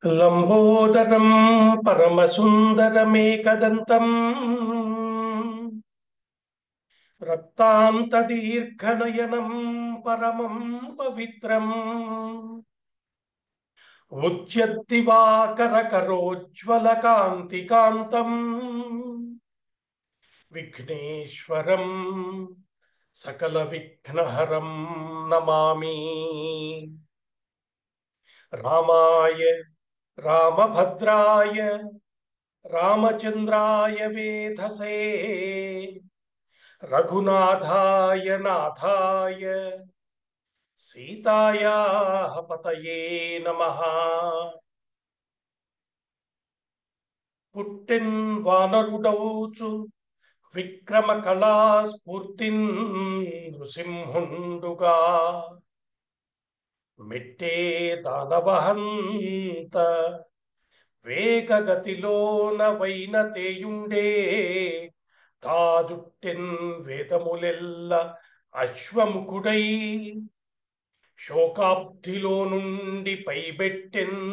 లంబోదరం పరమసుందరమేకదంతం రక్తాంతదీర్ఘనయనం పరమం పవిత్రం ఉజ్జద్దివాకరకరోజ్వలకాంతికాంతం విఘ్నేశ్వరం సకల విఘ్నహరం నమామి. రామాయ రామభద్రాయ రామచంద్రాయ వేధసే రఘునాథాయ నాథాయ సీతాయాః పతయే నమః. పుట్టెన్ వానరుడౌచు విక్రమ కళా స్ఫూర్తిన్ నృసింహుండుగా మెట్టే దానవహంత వేగగతిలోన వైనతేయుండే తాజుట్టెన్ వేదములెల్ల అశ్వముఖుడై శోకాబ్ధిలో నుండి పైబెట్టెన్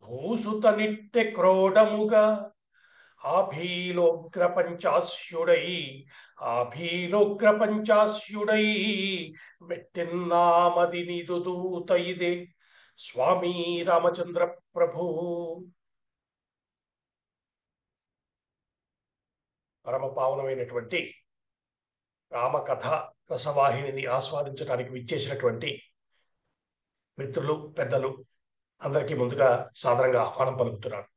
భూసుతనిట్టె క్రోడముగా ఆభీలోగ్ర పంచాస్యుడై మెట్టెన్నామది నీదు దూత ఇదే స్వామి రామచంద్ర ప్రభు. పరమ పావనమైనటువంటి రామకథ రసవాహినిని ఆస్వాదించడానికి విచ్చేసినటువంటి మిత్రులు పెద్దలు అందరికీ ముందుగా సాదరంగా ఆహ్వానం పలుకుతున్నాను.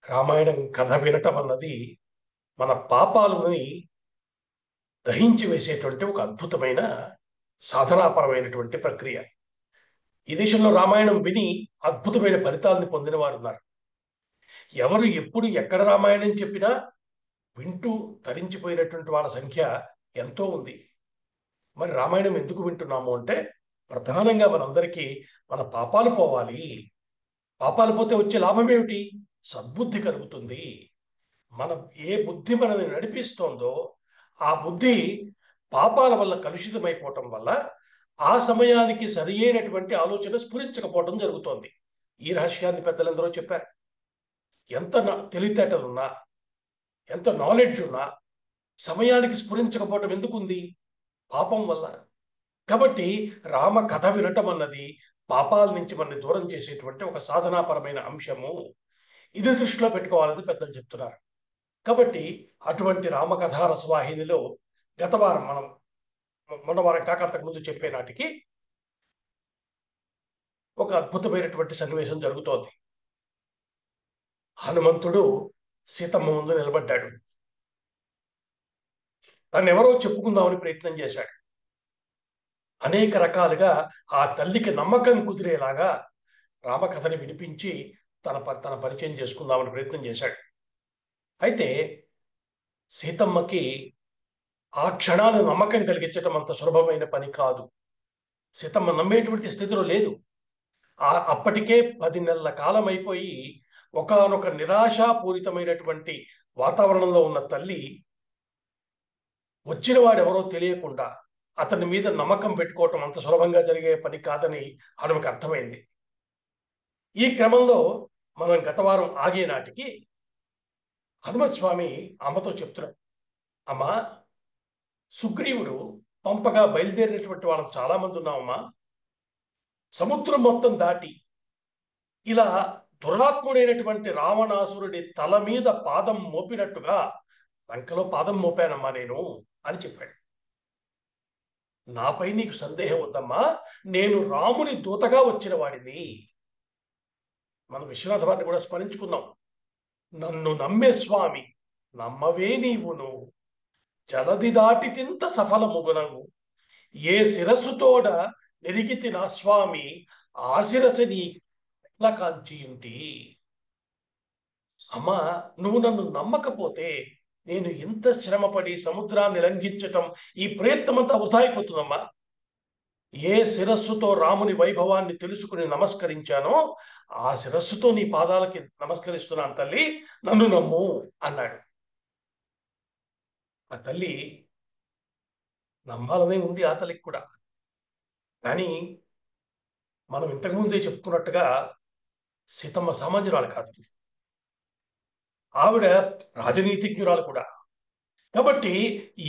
రామాయణం కథ వినటం అన్నది మన పాపాలని దహించి వేసేటువంటి ఒక అద్భుతమైన సాధనాపరమైనటువంటి ప్రక్రియ. ఈ దేశంలో రామాయణం విని అద్భుతమైన ఫలితాలను పొందిన వారు ఉన్నారు. ఎవరు ఎప్పుడు ఎక్కడ రామాయణం చెప్పినా వింటూ తరించిపోయినటువంటి వాళ్ళ సంఖ్య ఎంతో ఉంది. మరి రామాయణం ఎందుకు వింటున్నాము అంటే ప్రధానంగా మనందరికీ మన పాపాలు పోవాలి. పాపాలు పోతే వచ్చే లాభం ఏమిటి? సద్బుద్ధి కలుగుతుంది. ఏ బుద్ధి మనల్ని నడిపిస్తోందో ఆ బుద్ధి పాపాల వల్ల కలుషితమైపోవటం వల్ల ఆ సమయానికి సరి అయినటువంటి ఆలోచన స్ఫురించకపోవడం జరుగుతోంది. ఈ రహస్యాన్ని పెద్దలందరూ చెప్పారు. ఎంత తెలివితేటలున్నా, ఎంత నాలెడ్జ్ ఉన్నా సమయానికి స్ఫురించకపోవటం ఎందుకుంది? పాపం వల్ల. కాబట్టి రామ కథ వినటం అన్నది పాపాల నుంచి మనల్ని దూరం చేసేటువంటి ఒక సాధనాపరమైన అంశము. ఇది దృష్టిలో పెట్టుకోవాలని పెద్దలు చెప్తున్నారు. కాబట్టి అటువంటి రామకథా రసవాహినిలో గత వారం మొన్న వారం కాక అంతకుముందు చెప్పే నాటికి ఒక అద్భుతమైనటువంటి సన్నివేశం జరుగుతోంది. హనుమంతుడు సీతమ్మ ముందు నిలబడ్డాడు. తను ఎవరో చెప్పుకుందామని ప్రయత్నం చేశాడు. అనేక రకాలుగా ఆ తల్లికి నమ్మకం కుదిరేలాగా రామకథని వినిపించి తన పరిచయం చేసుకుందామని ప్రయత్నం చేశాడు. అయితే సీతమ్మకి ఆ క్షణాన్ని నమ్మకం కలిగించటం అంత సులభమైన పని కాదు. సీతమ్మ నమ్మేటువంటి స్థితిలో లేదు. అప్పటికే 10 నెలల కాలం అయిపోయి ఒకానొక నిరాశాపూరితమైనటువంటి వాతావరణంలో ఉన్న తల్లి వచ్చిన వాడెవరో తెలియకుండా అతని మీద నమ్మకం పెట్టుకోవటం అంత సులభంగా జరిగే పని కాదని హనుమకి అర్థమైంది. ఈ క్రమంలో మనం గత వారం ఆగే నాటికి హనుమత్ స్వామి అమ్మతో చెప్తున్నాడు, అమ్మా, సుగ్రీవుడు పంపగా బయలుదేరినటువంటి వాళ్ళం చాలా మంది ఉన్నామమ్మా. సముద్రం మొత్తం దాటి ఇలా దురాత్ముడైనటువంటి రావణాసురుడి తల మీద పాదం మోపినట్టుగా లంకలో పాదం మోపానమ్మా నేను అని చెప్పాడు. నాపై నీకు సందేహం వద్దమ్మా, నేను రాముని దూతగా వచ్చిన వాడిని. మనం విశ్వనాథ వారిని కూడా స్మరించుకున్నాం. నన్ను నమ్మే స్వామి నమ్మవే నీవును, జలది దాటి తింత సఫలముగునవు, ఏ శిరస్సుతోడ నెరిగితి నా స్వామి, ఆ శిరస్సు నీ కాంచియుంటి. అమ్మా, నువ్వు నన్ను నమ్మకపోతే నేను ఇంత శ్రమపడి సముద్రాన్ని లంఘించటం ఈ ప్రయత్నం అంతా వృధా అయిపోతుందమ్మా. ఏ శిరస్సుతో రాముని వైభవాన్ని తెలుసుకుని నమస్కరించానో ఆ శిరస్సుతో నీ పాదాలకి నమస్కరిస్తున్నాను తల్లి, నన్ను నమ్ము అన్నాడు. ఆ తల్లి నమ్మాలనే ఉంది. ఆ తల్లికి కూడా కానీ మనం ఇంతకుముందే చెప్పుకున్నట్టుగా సీతమ్మ సామాన్యురాలు కాదు. ఆవిడ రాజనీతిజ్ఞురాలు కూడా. కాబట్టి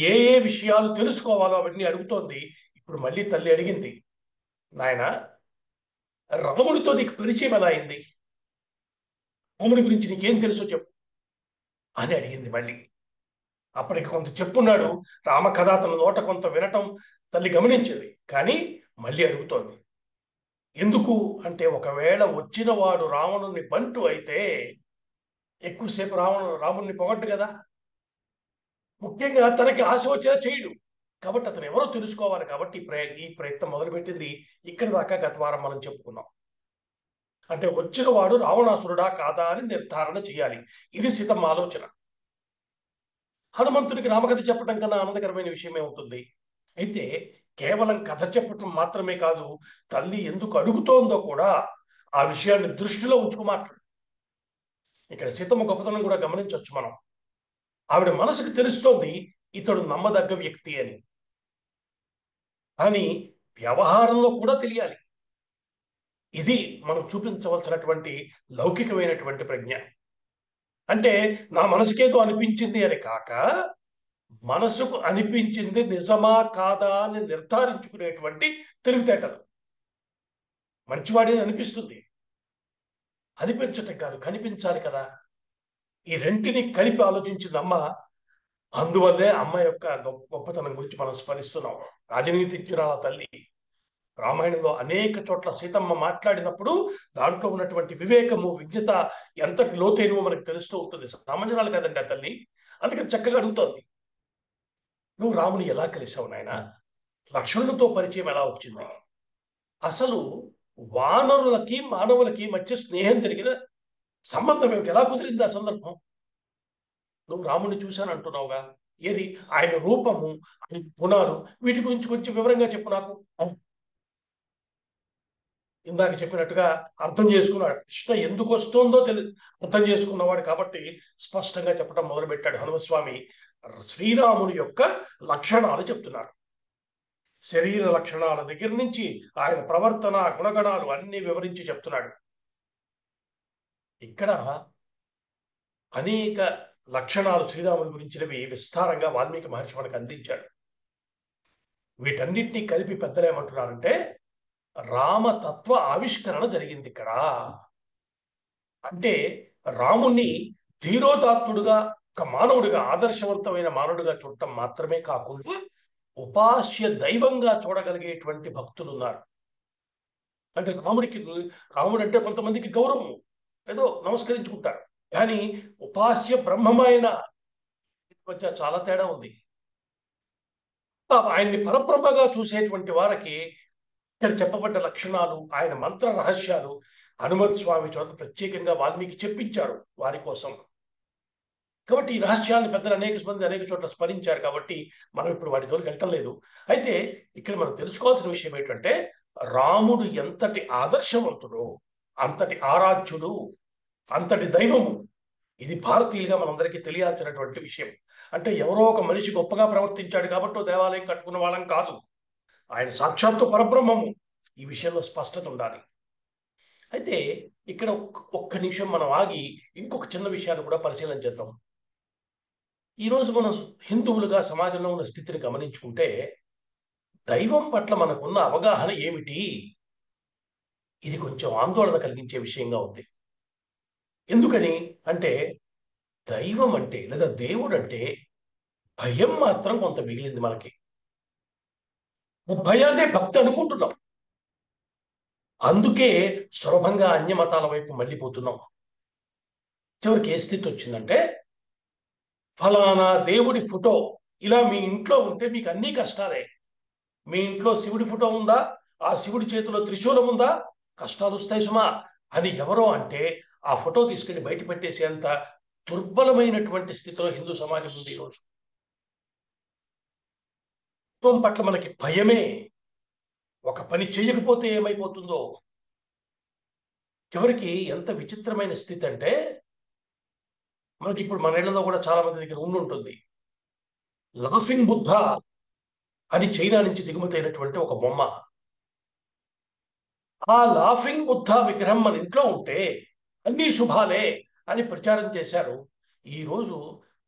ఏ ఏ విషయాలు తెలుసుకోవాలో అవన్నీ అడుగుతోంది. ఇప్పుడు మళ్ళీ తల్లి అడిగింది, నాయన రాముడితో నీకు పరిచయం ఎలా అయింది? రాముడి గురించి నీకేం తెలుసో చెప్పు అని అడిగింది మళ్ళీ. అప్పటికి కొంత చెప్పున్నాడు. రామకథ తన నోట కొంత వినటం తల్లి గమనించింది. కానీ మళ్ళీ అడుగుతోంది. ఎందుకు అంటే, ఒకవేళ వచ్చిన వాడు రావణుని బంటు అయితే ఎక్కువసేపు రాముణ్ణి పొగట్టు కదా. ముఖ్యంగా తనకి ఆశ వచ్చేలా చేయడు. కాబట్టి అతను ఎవరో తెలుసుకోవాలి. కాబట్టి ఈ ప్రయత్నం మొదలుపెట్టింది. ఇక్కడి దాకా గత వారం మనం చెప్పుకున్నాం. అంటే వచ్చిన వాడు రావణాసురుడా కాదా అని నిర్ధారణ చేయాలి. ఇది సీతమ్మ ఆలోచన. హనుమంతుడికి రామకథ చెప్పడం కన్నా ఆనందకరమైన విషయమే ఉంటుంది. అయితే కేవలం కథ చెప్పటం మాత్రమే కాదు, తల్లి ఎందుకు అడుగుతోందో కూడా ఆ విషయాన్ని దృష్టిలో ఉంచుకు మాట్లాడు. ఇక్కడ సీతమ్మ గొప్పతనం కూడా గమనించవచ్చు మనం. ఆవిడ మనసుకు తెలుస్తోంది ఇతడు నమ్మదగ్గ వ్యక్తి అని. కానీ వ్యవహారంలో కూడా తెలియాలి. ఇది మనం చూపించవలసినటువంటి లౌకికమైనటువంటి ప్రజ్ఞ. అంటే నా మనసుకేదో అనిపించింది అని కాక, మనసుకు అనిపించింది నిజమా కాదా అని నిర్ధారించుకునేటువంటి తెలివితేటలు. మంచివాడిని అనిపిస్తుంది, అనిపించటం కాదు, కనిపించాలి కదా. ఈ రెంటిని కలిపి ఆలోచించింది అమ్మ. అందువల్లే అమ్మ యొక్క గొప్పతనం గురించి మనం స్మరిస్తున్నాం. రాజనీతిజ్ఞురాల తల్లి. రామాయణంలో అనేక చోట్ల సీతమ్మ మాట్లాడినప్పుడు దాంట్లో ఉన్నటువంటి వివేకము, విజ్ఞత ఎంతటి లోతైనవో మనకు తెలుస్తూ ఉంటుంది. సామాన్యురాలు కదండి ఆ తల్లి. అందుకని చక్కగా అడుగుతోంది, నువ్వు రాముని ఎలా కలిసావు నాయన? లక్ష్మణునితో పరిచయం ఎలా వచ్చింది? అసలు వానరులకి మానవులకి మధ్య స్నేహం జరిగిన సంబంధం ఏమిటి? ఎలా కుదిరింది ఆ సందర్భం? నువ్వు రాముడిని చూశాను అంటున్నావుగా, ఏది ఆయన రూపము, ఆయన గుణాలు, వీటి గురించి కొంచెం వివరంగా చెప్పు నాకు. ఇందాక చెప్పినట్టుగా అర్థం చేసుకున్నాడు. కృష్ణ ఎందుకు వస్తుందో అర్థం చేసుకున్నవాడు కాబట్టి స్పష్టంగా చెప్పడం మొదలుపెట్టాడు హనుమస్వామి. శ్రీరాముని యొక్క లక్షణాలు చెప్తున్నారు. శరీర లక్షణాల దగ్గర నుంచి ఆయన ప్రవర్తన, గుణగణాలు అన్ని వివరించి చెప్తున్నాడు. ఇక్కడ అనేక లక్షణాలు శ్రీరాముని గురించినవి విస్తారంగా వాల్మీకి మహర్షి మనకు అందించాడు. వీటన్నిటినీ కలిపి పెద్దలు ఏమంటున్నారంటే, రామతత్వ ఆవిష్కరణ జరిగింది ఇక్కడ. అంటే రాముణ్ణి ధీరోదాత్తుడుగా, ఒక మానవుడిగా, ఆదర్శవంతమైన మానవుడిగా చూడటం మాత్రమే కాకుండా ఉపాస్య దైవంగా చూడగలిగేటువంటి భక్తులు ఉన్నారు. అంటే రాముడు అంటే కొంతమందికి గౌరవం, ఏదో నమస్కరించుకుంటారు. కానీ ఉపాస్య బ్రహ్మమైన మధ్య చాలా తేడా ఉంది. ఆయన్ని పరబ్రహ్మగా చూసేటువంటి వారికి ఇక్కడ చెప్పబడ్డ లక్షణాలు, ఆయన మంత్ర రహస్యాలు హనుమత్ స్వామి చోట ప్రత్యేకంగా వాల్మీకి చెప్పించాడు వారి కోసం. కాబట్టి ఈ రహస్యాన్ని పెద్దలు అనేక మంది అనేక చోట్ల స్మరించారు. కాబట్టి మనం ఇప్పుడు వాటి జోలికి వెళ్ళటం లేదు. అయితే ఇక్కడ మనం తెలుసుకోవాల్సిన విషయం ఏంటంటే, రాముడు ఎంతటి ఆదర్శవంతుడు, అంతటి ఆరాధ్యుడు, అంతటి దైవము. ఇది భారతీయులుగా మనందరికీ తెలియాల్సినటువంటి విషయం. అంటే ఎవరో ఒక మనిషి గొప్పగా ప్రవర్తించాడు కాబట్టి దేవాలయం కట్టుకున్న వాళ్ళం కాదు. ఆయన సాక్షాత్తు పరబ్రహ్మము. ఈ విషయంలో స్పష్టత ఉండాలి. అయితే ఇక్కడ ఒక్క నిమిషం మనం ఆగి ఇంకొక చిన్న విషయాన్ని కూడా పరిశీలన చేద్దాం. ఈరోజు మనం హిందువులుగా సమాజంలో ఉన్న స్థితిని గమనించుకుంటే, దైవం పట్ల మనకున్న అవగాహన ఏమిటి? ఇది కొంచెం ఆందోళన కలిగించే విషయంగా ఉంది. ఎందుకని అంటే, దైవం అంటే లేదా దేవుడు అంటే భయం మాత్రం కొంత మిగిలింది మనకి. భయాన్నే భక్తి అనుకుంటున్నాం. అందుకే సులభంగా అన్య మతాల వైపు మళ్ళీపోతున్నాం. చివరికి ఏ స్థితి వచ్చిందంటే, ఫలానా దేవుడి ఫోటో ఇలా మీ ఇంట్లో ఉంటే మీకు అన్ని కష్టాలే. మీ ఇంట్లో శివుడి ఫోటో ఉందా, ఆ శివుడి చేతిలో త్రిశూలం ఉందా, కష్టాలు వస్తాయి సుమా అని ఎవరో అంటే ఆ ఫోటో తీసుకెళ్లి బయట పెట్టేసేంత దుర్బలమైనటువంటి స్థితిలో హిందూ సమాజం ఉంది ఈరోజు. పట్ల మనకి భయమే. ఒక పని చేయకపోతే ఏమైపోతుందో. చివరికి ఎంత విచిత్రమైన స్థితి అంటే, మనకి ఇప్పుడు మన ఇళ్లలో కూడా చాలా మంది దగ్గర ఉంటుంది. లాఫింగ్ బుద్ధ అని చైనా నుంచి దిగుమతి అయినటువంటి ఒక బొమ్మ. ఆ లాఫింగ్ బుద్ధ విగ్రహం మన ఇంట్లో ఉంటే అన్నీ శుభాలే అని ప్రచారం చేశారు. ఈరోజు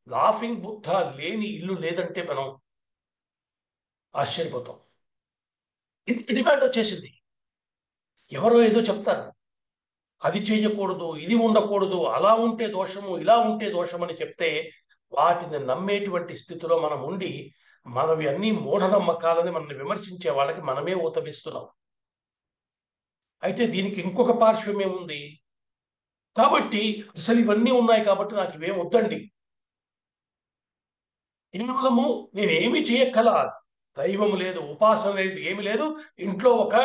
లాఫింగ్ బుద్ధ లేని ఇల్లు లేదంటే మనం ఆశ్చర్యపోతాం. ఇది డిమాండ్ వచ్చేసింది. ఎవరో ఏదో చెప్తారు, అది చేయకూడదు, ఇది ఉండకూడదు, అలా ఉంటే దోషము, ఇలా ఉంటే దోషం అని చెప్తే వాటిని నమ్మేటువంటి స్థితిలో మనం ఉండి మనవి అన్ని మూఢనమ్మకాలని మనల్ని విమర్శించే వాళ్ళకి మనమే ఊతమిస్తున్నాం. అయితే దీనికి ఇంకొక పార్శ్వం ఏముంది? కాబట్టి అసలు ఇవన్నీ ఉన్నాయి కాబట్టి నాకు ఇవేం వద్దండి, కేవలము నేనేమి చేయక్కల, దైవం లేదు, ఉపాసన లేదు, ఏమి లేదు, ఇంట్లో ఒక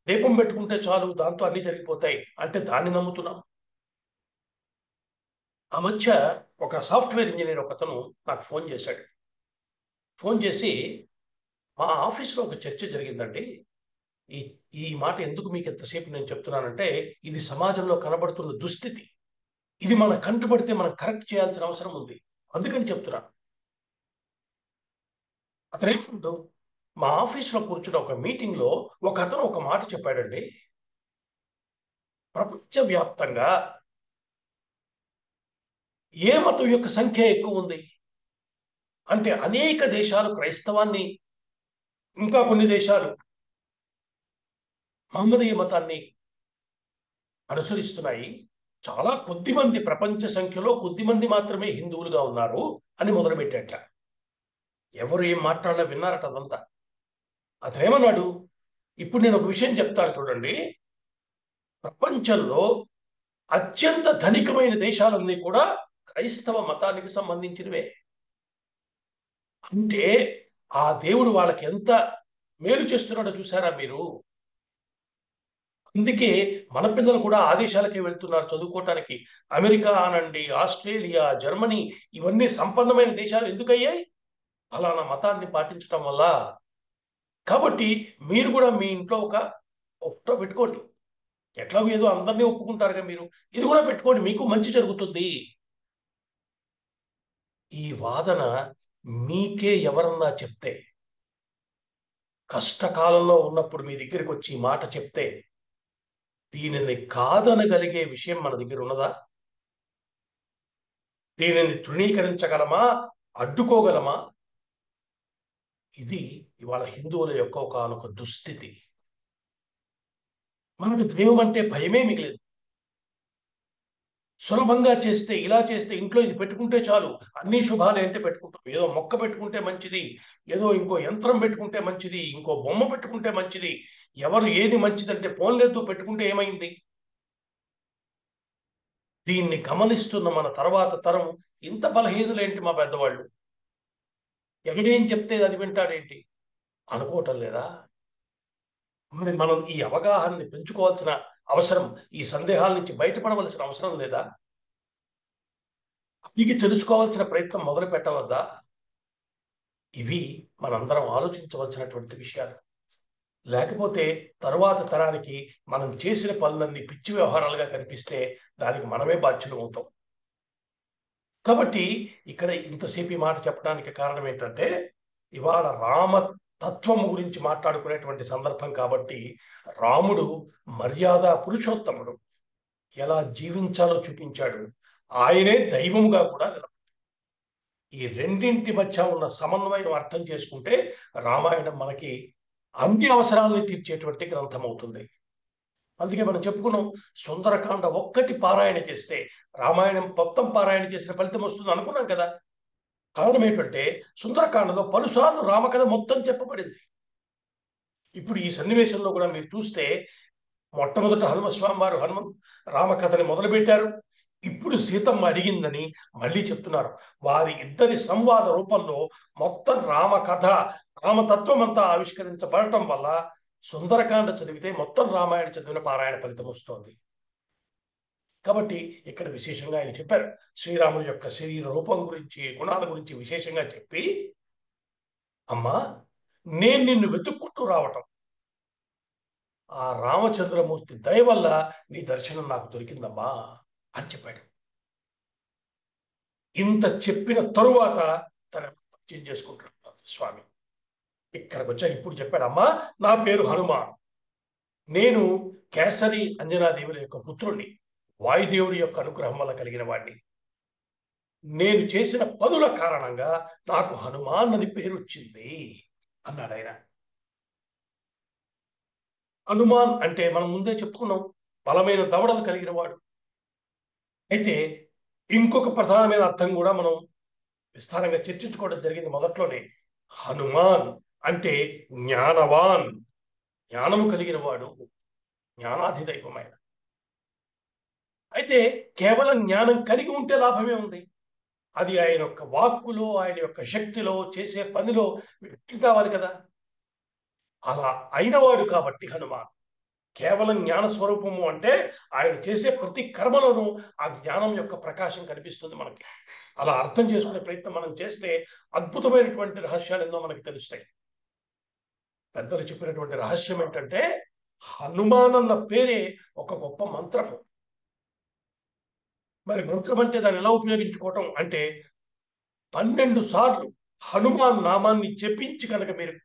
దీపం పెట్టుకుంటే చాలు, దాంతో అన్ని జరిగిపోతాయి అంటే దాన్ని నమ్ముతున్నాం. ఆ మధ్య ఒక సాఫ్ట్వేర్ ఇంజనీర్ ఒకతను నాకు ఫోన్ చేశాడు. ఫోన్ చేసి, మా ఆఫీస్లో ఒక చర్చ జరిగిందండి, ఈ ఈ మాట ఎందుకు మీకు ఎంతసేపు నేను చెప్తున్నానంటే, ఇది సమాజంలో కనబడుతున్న దుస్థితి, ఇది మన కంటపడితే మనం కరెక్ట్ చేయాల్సిన అవసరం ఉంది, అందుకని చెప్తున్నాను. అతనేమంటూ, మా ఆఫీస్లో కూర్చున్న ఒక మీటింగ్లో ఒక అతను ఒక మాట చెప్పాడండి, ప్రపంచవ్యాప్తంగా ఏ మతం యొక్క సంఖ్య ఎక్కువ ఉంది అంటే అనేక దేశాలు క్రైస్తవాన్ని, ఇంకా కొన్ని దేశాలు మహమ్మదీయ మతాన్ని అనుసరిస్తున్నాయి, చాలా కొద్ది మంది, ప్రపంచ సంఖ్యలో కొద్ది మంది మాత్రమే హిందువులుగా ఉన్నారు అని మొదలుపెట్టాట. ఎవరు ఏం మాట్లాడలా విన్నారట అదంతా. అతనేమన్నాడు, ఇప్పుడు నేను ఒక విషయం చెప్తాను చూడండి, ప్రపంచంలో అత్యంత ధనికమైన దేశాలన్నీ కూడా క్రైస్తవ మతానికి సంబంధించినవే. అంటే ఆ దేవుడు వాళ్ళకి ఎంత మేలు చేస్తున్నాడో చూసారా మీరు? అందుకే మన పిల్లలు కూడా ఆ దేశాలకే వెళ్తున్నారు చదువుకోవటానికి. అమెరికా అనండి, ఆస్ట్రేలియా, జర్మనీ, ఇవన్నీ సంపన్నమైన దేశాలు ఎందుకయ్యాయి? ఫలానా మతాన్ని పాటించడం వల్ల. కాబట్టి మీరు కూడా మీ ఇంట్లో ఒక ఫోటో పెట్టుకోండి. ఎట్లాగో ఏదో అందరినీ ఒప్పుకుంటారుగా మీరు, ఇది కూడా పెట్టుకోండి, మీకు మంచి జరుగుతుంది. ఈ వాదన మీకే ఎవరన్నా చెప్తే, కష్టకాలంలో ఉన్నప్పుడు మీ దగ్గరికి వచ్చి ఈ మాట చెప్తే, దీనిని కాదనగలిగే విషయం మన దగ్గర ఉన్నదా? దీనిని తృణీకరించగలమా? అడ్డుకోగలమా? ఇది ఇవాళ హిందువుల యొక్క ఒకానొక దుస్థితి. మనకు దైవం అంటే భయమే మిగిలేదు. సులభంగా చేస్తే, ఇలా చేస్తే, ఇంట్లో ఇది పెట్టుకుంటే చాలు అన్ని శుభాలే అంటే పెట్టుకుంటాం. ఏదో మొక్క పెట్టుకుంటే మంచిది, ఏదో ఇంకో యంత్రం పెట్టుకుంటే మంచిది, ఇంకో బొమ్మ పెట్టుకుంటే మంచిది, ఎవరు ఏది మంచిదంటే పోన్లేదు పెట్టుకుంటే ఏమైంది? దీన్ని గమనిస్తున్న మన తర్వాత తరం ఇంత బలహీనులేంటి మా పెద్దవాళ్ళు? ఎవడేం చెప్తే అది వింటాడేంటి అనుకోవటం లేదా? మరి మనం ఈ అవగాహనని పెంచుకోవాల్సిన అవసరం, ఈ సందేహాల నుంచి బయటపడవలసిన అవసరం లేదా? ఇది తెలుసుకోవాల్సిన ప్రయత్నం మొదలు పెట్టవద్దా? ఇవి మనందరం ఆలోచించవలసినటువంటి విషయాలు. లేకపోతే తరువాత తరానికి మనం చేసిన పనులన్నీ పిచ్చి వ్యవహారాలుగా కనిపిస్తే దానికి మనమే బాధ్యులు అవుతాం. కాబట్టి ఇక్కడ ఇంతసేపు ఈ మాట చెప్పడానికి కారణం ఏంటంటే, ఇవాళ రామ తత్వము గురించి మాట్లాడుకునేటువంటి సందర్భం కాబట్టి, రాముడు మర్యాద పురుషోత్తముడు, ఎలా జీవించాలో చూపించాడు. ఆయనే దైవముగా కూడా ఈ రెండింటి మధ్య ఉన్న సమన్వయం అర్థం చేసుకుంటే రామాయణం మనకి అన్ని అవసరాలని తీర్చేటువంటి గ్రంథం అవుతుంది. అందుకే మనం చెప్పుకున్నాం, సుందరకాండ ఒక్కటి పారాయణ చేస్తే రామాయణం మొత్తం పారాయణ చేసిన ఫలితం వస్తుంది అనుకున్నాం కదా. కారణం ఏంటంటే సుందరకాండలో పలుసార్లు రామకథ మొత్తం చెప్పబడింది. ఇప్పుడు ఈ సన్నివేశంలో కూడా మీరు చూస్తే, మొట్టమొదట హనుమస్వామి వారు రామకథని మొదలుపెట్టారు. ఇప్పుడు సీతమ్మ అడిగిందని మళ్ళీ చెప్తున్నారు. వారి ఇద్దరి సంవాద రూపంలో మొత్తం రామకథ, రామతత్వం అంతా ఆవిష్కరించబడటం వల్ల సుందరకాండ చదివితే మొత్తం రామాయణ చదివిన పారాయణ ఫలితం వస్తోంది. కాబట్టి ఇక్కడ విశేషంగా ఆయన చెప్పారు, శ్రీరాముని యొక్క శరీర రూపం గురించి, గుణాల గురించి విశేషంగా చెప్పి, అమ్మా నేను నిన్ను వెతుక్కుంటూ రావటం, ఆ రామచంద్రమూర్తి దయ వల్ల నీ దర్శనం నాకు దొరికిందమ్మా అని చెప్పాడు. ఇంత చెప్పిన తరువాత తన పరిచయం చేసుకుంటున్నాడు స్వామి. ఇక్కడికి వచ్చా ఇప్పుడు చెప్పాడు, అమ్మా నా పేరు హనుమ, నేను కేసరి అంజనాదేవుల యొక్క పుత్రుణ్ణి, వాయుదేవుడి యొక్క అనుగ్రహం వల్ల కలిగిన వాడిని. నేను చేసిన పనుల కారణంగా నాకు హనుమాన్ అని పేరు వచ్చింది అన్నాడు ఆయన. హనుమాన్ అంటే మనం ముందే చెప్పుకున్నాం, బలమైన దవడలు కలిగిన వాడు. అయితే ఇంకొక ప్రధానమైన అర్థం కూడా మనం విస్తారంగా చర్చించుకోవడం జరిగింది మొదట్లోనే. హనుమాన్ అంటే జ్ఞానవాన్, జ్ఞానము కలిగిన వాడు, జ్ఞానాధిదైవమైన. అయితే కేవలం జ్ఞానం కలిగి ఉంటే లాభమే ఉంది. అది ఆయన యొక్క వాక్కులో, ఆయన యొక్క శక్తిలో, చేసే పనిలో వ్యక్తం కావాలి కదా. అలా అయినవాడు కాబట్టి హనుమాన్ కేవలం జ్ఞాన స్వరూపము అంటే ఆయన చేసే ప్రతి కర్మలోనూ ఆ జ్ఞానం యొక్క ప్రకాశం కనిపిస్తుంది మనకి. అలా అర్థం చేసుకునే ప్రయత్నం మనం చేస్తే అద్భుతమైనటువంటి రహస్యాలు ఎన్నో మనకి తెలుస్తాయి. పెద్దలు చెప్పినటువంటి రహస్యం ఏంటంటే, హనుమాన్ అన్న పేరే ఒక గొప్ప మంత్రము. మరి మంత్రం అంటే దాన్ని ఎలా ఉపయోగించుకోవటం అంటే, 12 సార్లు హనుమాన్ నామాన్ని జపించి కనుక మీరు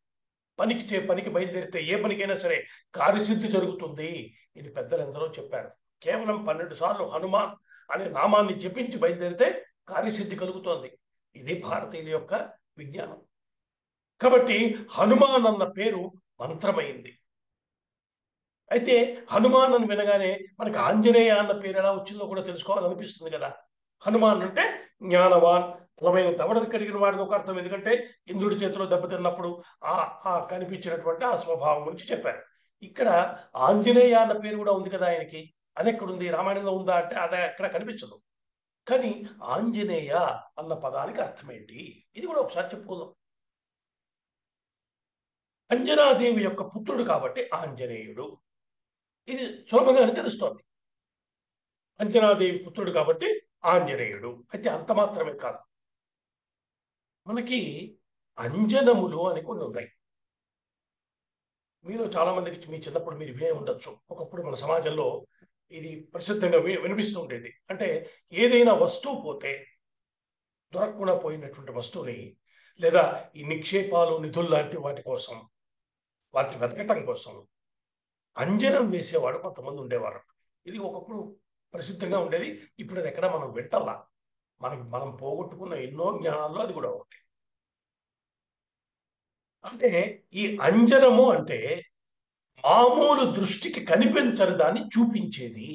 పనికి బయలుదేరితే ఏ పనికైనా సరే కార్యసిద్ధి జరుగుతుంది. ఇది పెద్దలు ఎందరో చెప్పారు. కేవలం 12 సార్లు హనుమాన్ అనే నామాన్ని జపించి బయలుదేరితే కార్యసిద్ధి కలుగుతోంది. ఇది భారతీయుల యొక్క విజ్ఞానం. కాబట్టి హనుమాన్ అన్న పేరు మంత్రమైంది. అయితే హనుమాన్ అని వినగానే మనకి ఆంజనేయ అన్న పేరు ఎలా వచ్చిందో కూడా తెలుసుకోవాలనిపిస్తుంది కదా. హనుమాన్ అంటే జ్ఞానవాన్, బలమైన దవడలు కలిగిన వాడిని ఒక అర్థం. ఎందుకంటే ఇంద్రుడి చేతిలో దెబ్బతిన్నప్పుడు ఆ కనిపించినటువంటి ఆ స్వభావం గురించి చెప్పారు. ఇక్కడ ఆంజనేయ అన్న పేరు కూడా ఉంది కదా ఆయనకి. అది ఎక్కడుంది, రామాయణంలో ఉందా అంటే అది ఎక్కడ కనిపించదు. కానీ ఆంజనేయ అన్న పదానికి అర్థం ఏంటి, ఇది కూడా ఒకసారి చెప్పుకుందాం. అంజనాదేవి యొక్క పుత్రుడు కాబట్టి ఆంజనేయుడు, ఇది సులభంగానే తెలుస్తోంది. అంజనాదేవి పుత్రుడు కాబట్టి ఆంజనేయుడు. అయితే అంత మాత్రమే కాదు, మనకి అంజనములు అని కొన్ని ఉన్నాయి. మీరు చాలా మందికి మీ చిన్నప్పుడు మీరు వినే ఉండొచ్చు. ఒకప్పుడు మన సమాజంలో ఇది ప్రసిద్ధంగా వినిపిస్తూ ఉండేది. అంటే ఏదైనా వస్తువు పోతే, దొరకకుండా పోయినటువంటి వస్తువుని, లేదా ఈ నిక్షేపాలు, నిధులు లాంటి వాటి కోసం, వాటిని వెతకటం కోసం అంజనం వేసేవాడు కొంతమంది ఉండేవారు. ఇది ఒకప్పుడు ప్రసిద్ధంగా ఉండేది. ఇప్పుడు అది ఎక్కడ మనం వింటల్లా. మనం పోగొట్టుకున్న ఎన్నో జ్ఞానాల్లో అది కూడా ఒకటి. అంటే ఈ అంజనము అంటే మామూలు దృష్టికి కనిపించని దాన్ని చూపించేది.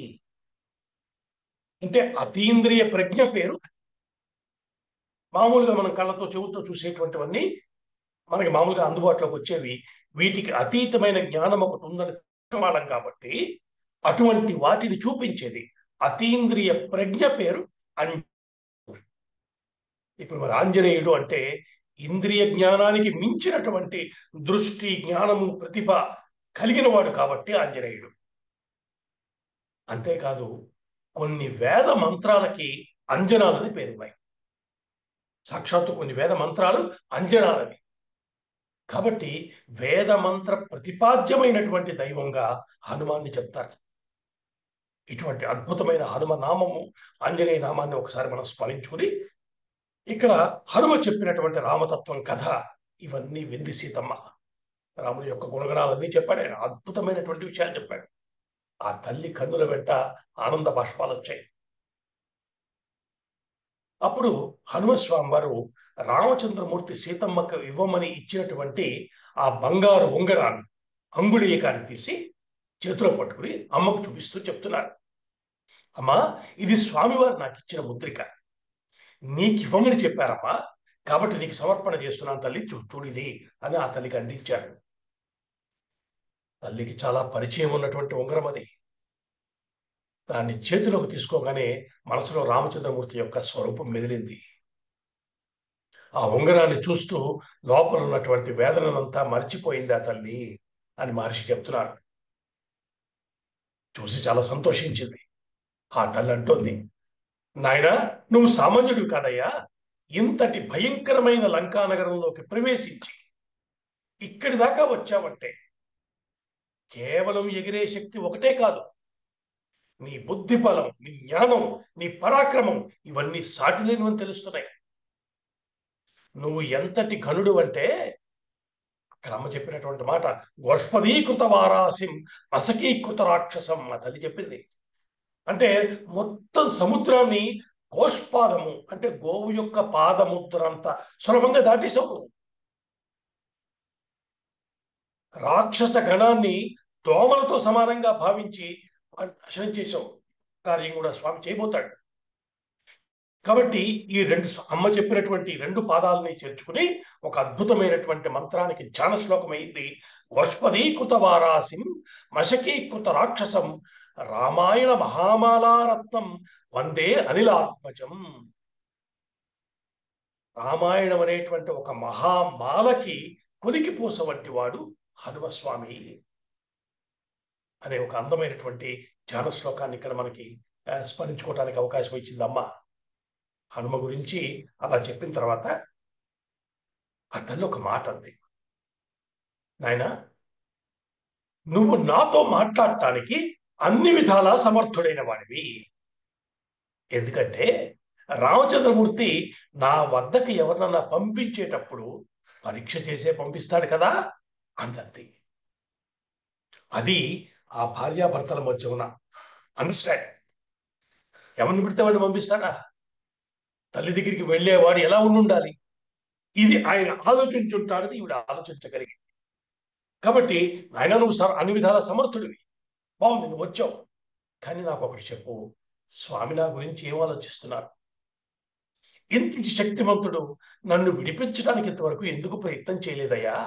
అంటే అతీంద్రియ ప్రజ్ఞ పేరు. మామూలుగా మనం కళ్ళతో చెవుతో చూసేటువంటివన్నీ మనకి మామూలుగా అందుబాటులోకి వచ్చేవి. వీటికి అతీతమైన జ్ఞానం ఒకటి ఉందని వాళ్ళం కాబట్టి అటువంటి వాటిని చూపించేది అతీంద్రియ ప్రజ్ఞ పేరు ఇప్పుడు మరి ఆంజనేయుడు అంటే ఇంద్రియ జ్ఞానానికి మించినటువంటి దృష్టి, జ్ఞానము, ప్రతిభ కలిగిన వాడు కాబట్టి ఆంజనేయుడు. అంతేకాదు కొన్ని వేద మంత్రాలకి అంజనాలని పేరున్నాయి. సాక్షాత్తు కొన్ని వేద మంత్రాలు అంజనాలని. కాబట్టి వేద మంత్ర ప్రతిపాద్యమైనటువంటి దైవంగా హనుమాన్ని చెప్తారు. ఇటువంటి అద్భుతమైన హనుమ నామము, ఆంజనేయ నామాన్ని ఒకసారి మనం స్మరించుకుని, ఇక్కడ హనుమ చెప్పినటువంటి రామతత్వం కథ ఇవన్నీ వింది సీతమ్మ. రాముడి యొక్క గుణగణాలన్నీ చెప్పాడు ఆయన. అద్భుతమైనటువంటి విషయాలు చెప్పాడు. ఆ తల్లి కన్నుల వెంట ఆనంద బాష్పాలు వచ్చాయి. అప్పుడు హనుమస్వామి వారు రామచంద్రమూర్తి సీతమ్మకు ఇవ్వమని ఇచ్చినటువంటి ఆ బంగారు ఉంగరాన్ని, అంగుళీయకాన్ని తీసి చేతిలో పట్టుకుని అమ్మకు చూపిస్తూ చెప్తున్నారు, అమ్మా ఇది స్వామివారు నాకు ఇచ్చిన ముద్రిక, నీకు ఇవ్వమని చెప్పారమ్మా, కాబట్టి నీకు సమర్పణ చేస్తున్నాను తల్లి, చూడిది అని ఆ తల్లికి అందించారు. తల్లికి చాలా పరిచయం ఉన్నటువంటి ఉంగరం అది. దాన్ని చేతిలోకి తీసుకోగానే మనసులో రామచంద్రమూర్తి యొక్క స్వరూపం మెదిలింది. ఆ ఉంగరాన్ని చూస్తూ లోపల ఉన్నటువంటి వేదనంతా మర్చిపోయింది ఆ తల్లి అని మహర్షి చెప్తున్నారు. చూసి చాలా సంతోషించింది. ఆ తల్లి అంటోంది, నాయనా నువ్వు సామాన్యుడు కాదయ్యా, ఇంతటి భయంకరమైన లంకానగరంలోకి ప్రవేశించి ఇక్కడి దాకా వచ్చావంటే కేవలం ఎగిరే శక్తి ఒకటే కాదు, నీ బుద్ధి బలం, నీ జ్ఞానం, నీ పరాక్రమం ఇవన్నీ సాటిలేనివని తెలుస్తున్నాయి. నువ్వు ఎంతటి ఘనుడు అంటే అక్కడ అమ్మ చెప్పినటువంటి మాట, గోష్పదీకృత వారాసిం అసకీకృత రాక్షసం, మా తల్లి చెప్పింది. అంటే మొత్తం సముద్రాన్ని గోష్పాదము అంటే గోవు యొక్క పాదముద్ర అంత సులభంగా దాటేశావు. రాక్షస గణాన్ని దోమలతో సమానంగా భావించి నాశనం చేశావు. కార్యం కూడా స్వామి చేయబోతాడు. కాబట్టి ఈ అమ్మ చెప్పినటువంటి 2 పాదాలని చేర్చుకుని ఒక అద్భుతమైనటువంటి మంత్రానికి ధ్యాన శ్లోకం అయింది. గోష్పదీకృత వారాసిం మశకీకృత రాక్షసం రామాయణ మహామాలారత్నం వందే అనిలాత్మజం. రామాయణం అనేటువంటి ఒక మహామాలకి కొలికిపూస వంటి వాడు హనుమస్వామి అనే ఒక అందమైనటువంటి ధ్యాన శ్లోకాన్ని ఇక్కడ మనకి స్మరించుకోవడానికి అవకాశం ఇచ్చింది అమ్మ. హనుమ గురించి అలా చెప్పిన తర్వాత ఆ తల్లి ఒక మాట అంది, నాయన నువ్వు నాతో మాట్లాడటానికి అన్ని విధాలా సమర్థుడైన వాడివి. ఎందుకంటే రామచంద్రమూర్తి నా వద్దకు ఎవరినన్నా పంపించేటప్పుడు పరీక్ష చేసే పంపిస్తాడు కదా అంది. అది ఆ భార్యాభర్తల మధ్య ఉన్న అండర్స్టాండ్. ఎవరిని పెడితే వాడిని పంపిస్తాడా? తల్లి దగ్గరికి వెళ్ళేవాడు ఎలా ఉండాలి? ఇది ఆయన ఆలోచించుంటాడని ఈవిడ ఆలోచించగలిగింది. కాబట్టి ఆయన నువ్వు అన్ని విధాల సమర్థుడివి, బాగుంది, నువ్వు వచ్చావు. కానీ నాకు ఒకటి చెప్పు, స్వామి నా గురించి ఏం ఆలోచిస్తున్నారు? ఇంతటి శక్తివంతుడు నన్ను విడిపించడానికి ఇంతవరకు ఎందుకు ప్రయత్నం చేయలేదయ్యా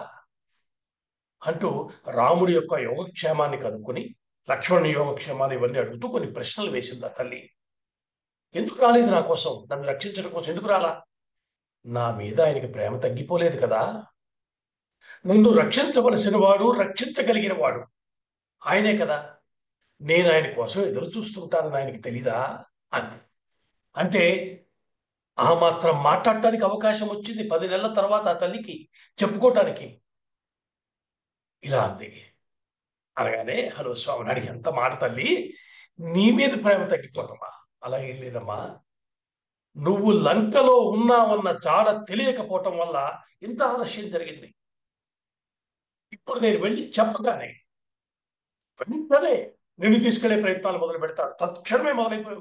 అంటూ రాముడి యొక్క యోగక్షేమాన్ని కనుక్కొని లక్ష్మణుని యోగక్షేమాన్ని ఇవన్నీ అడుగుతూ కొన్ని ప్రశ్నలు వేసింది ఆ తల్లి. ఎందుకు రాలేదు నా కోసం? నన్ను రక్షించడం కోసం ఎందుకు రాలా? నా మీద ఆయనకి ప్రేమ తగ్గిపోలేదు కదా. నన్ను రక్షించవలసిన వాడు, రక్షించగలిగిన వాడు ఆయనే కదా. నేను ఆయన కోసం ఎదురు చూస్తుంటానని ఆయనకి తెలీదా అంది. అంటే ఆ మాత్రం మాట్లాడటానికి అవకాశం వచ్చింది 10 నెలల తర్వాత ఆ తల్లికి చెప్పుకోవటానికి. ఇలా అంది. అనగానే హలో స్వామి నాడికి ఎంత మాట తల్లి, నీ మీద ప్రేమ తగ్గిపోదమ్మా, అలా ఏం లేదమ్మా. నువ్వు లంకలో ఉన్నావన్న జాడ తెలియకపోవటం వల్ల ఇంత ఆలస్యం జరిగింది. ఇప్పుడు నేను వెళ్ళి చెప్పగానే వెంటనే నిన్ను తీసుకెళ్లే ప్రయత్నాలు మొదలు పెడతారు. తక్షణమే మొదలైపోయి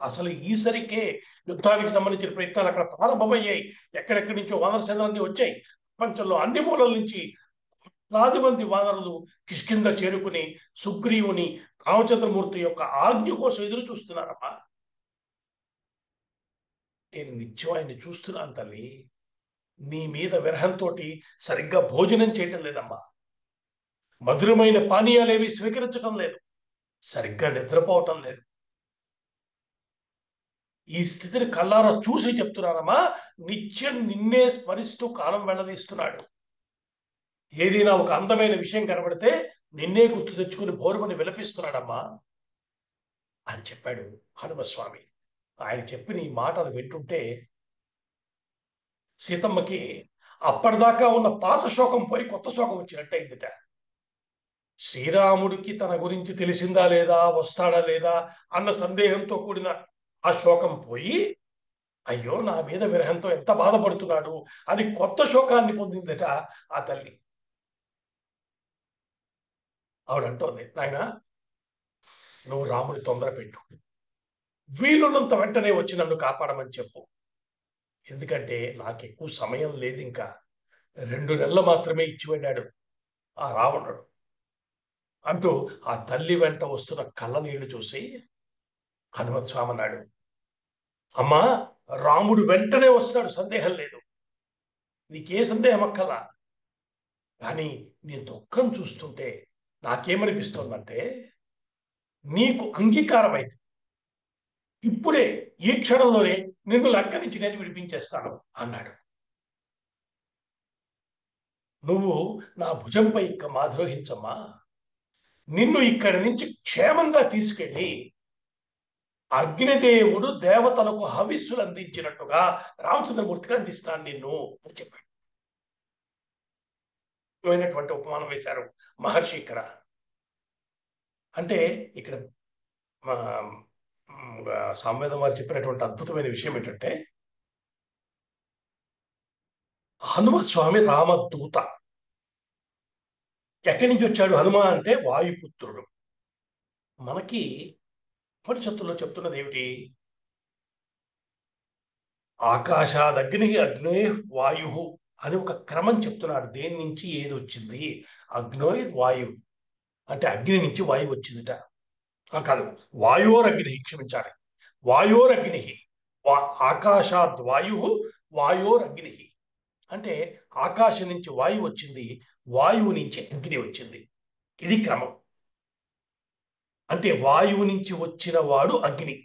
అసలు ఈసరికే యుద్ధానికి సంబంధించిన ప్రయత్నాలు అక్కడ ప్రారంభమయ్యాయి. ఎక్కడెక్కడి నుంచో వానర సేనలన్నీ వచ్చాయి. ప్రపంచంలో అన్ని మూలల నుంచి వేలాది మంది వానరులు కిష్కింద చేరుకుని సుగ్రీవుని రామచంద్రమూర్తి యొక్క ఆజ్ఞ కోసం ఎదురు చూస్తున్నారమ్మా. నేను నిత్యం ఆయన్ని చూస్తున్నాను తల్లి. నీ మీద విరహంతో సరిగ్గా భోజనం చేయటం లేదమ్మా. మధురమైన పానీయాలేవి స్వీకరించడం లేదు. సరిగ్గా నిద్రపోవటం లేదు. ఈ స్థితిని కల్లారా చూసి చెప్తున్నానమ్మా. నిత్యం నిన్నే స్మరిస్తూ కాలం వెళ్ళదీస్తున్నాడు. ఏదైనా ఒక అందమైన విషయం కనబడితే నిన్నే గుర్తు తెచ్చుకుని బోరుమని విలపిస్తున్నాడమ్మా అని చెప్పాడు హనుమస్వామి. ఆయన చెప్పిన ఈ మాటలు వింటుంటే సీతమ్మకి అప్పటిదాకా ఉన్న పాత శోకం పోయి కొత్త శోకం వచ్చినట్టయిందిట. శ్రీరాముడికి తన గురించి తెలిసిందా లేదా, వస్తాడా లేదా అన్న సందేహంతో కూడిన ఆ శోకం పోయి, అయ్యో నా మీద విరహంతో ఎంత బాధపడుతున్నాడు అని కొత్త శోకాన్ని పొందిందట ఆ తల్లి. ఆవిడంటోంది, నాయన నువ్వు రాముడి తొందర పెట్టు, వీలున్నంత వెంటనే వచ్చి నన్ను కాపాడమని చెప్పు. ఎందుకంటే నాకు ఎక్కువ సమయం లేదు, ఇంకా 2 నెలలు మాత్రమే ఇచ్చి వెళ్ళాడు ఆ రావణుడు అంటూ ఆ తల్లి వెంట వస్తున్న కళ్ళ నీళ్లు చూసి హనుమత్ స్వామి అన్నాడు, అమ్మా రాముడు వెంటనే వస్తాడు, సందేహం లేదు, నీకే సందేహం అక్కలా. కానీ నీ దుఃఖం చూస్తుంటే నాకేమనిపిస్తోందంటే నీకు అంగీకారం అయితే ఇప్పుడే ఈ క్షణంలోనే నిన్ను లంక నుంచి నేను విడిపించేస్తాను అన్నాడు. నువ్వు నా భుజంపై మాద్రోహించమ్మా, నిన్ను ఇక్కడి నుంచి క్షేమంగా తీసుకెళ్ళి అగ్నిదేవుడు దేవతలకు హవిస్సులు అందించినట్టుగా రామచంద్రమూర్తిగా అందిస్తాను నిన్ను అని చెప్పాడు. ఉపమానం వేశారు మహర్షి ఇక్కడ. అంటే ఇక్కడ సామవేదం వారు చెప్పినటువంటి అద్భుతమైన విషయం ఏంటంటే, హనుమస్వామి రామదూత. ఎక్కడి నుంచి వచ్చాడు హనుమ అంటే వాయుపుత్రుడు. మనకి ఉపనిషత్తుల్లో చెప్తున్నది ఏమిటి? ఆకాశాదగ్ని అగ్నే వాయు అని ఒక క్రమం చెప్తున్నాడు. దేని నుంచి ఏది వచ్చింది? అగ్నోయ్ వాయు అంటే అగ్ని నుంచి వాయువు వచ్చిందిట. కాదు, వాయోరగ్ని, క్షమించాలి. వాయోరగ్ని, ఆకాశాద్ వాయు, వాయోరగ్ని అంటే ఆకాశం నుంచి వాయువు వచ్చింది, వాయువు నుంచి అగ్ని వచ్చింది. ఇది క్రమం. అంటే వాయువు నుంచి వచ్చిన వాడు అగ్ని.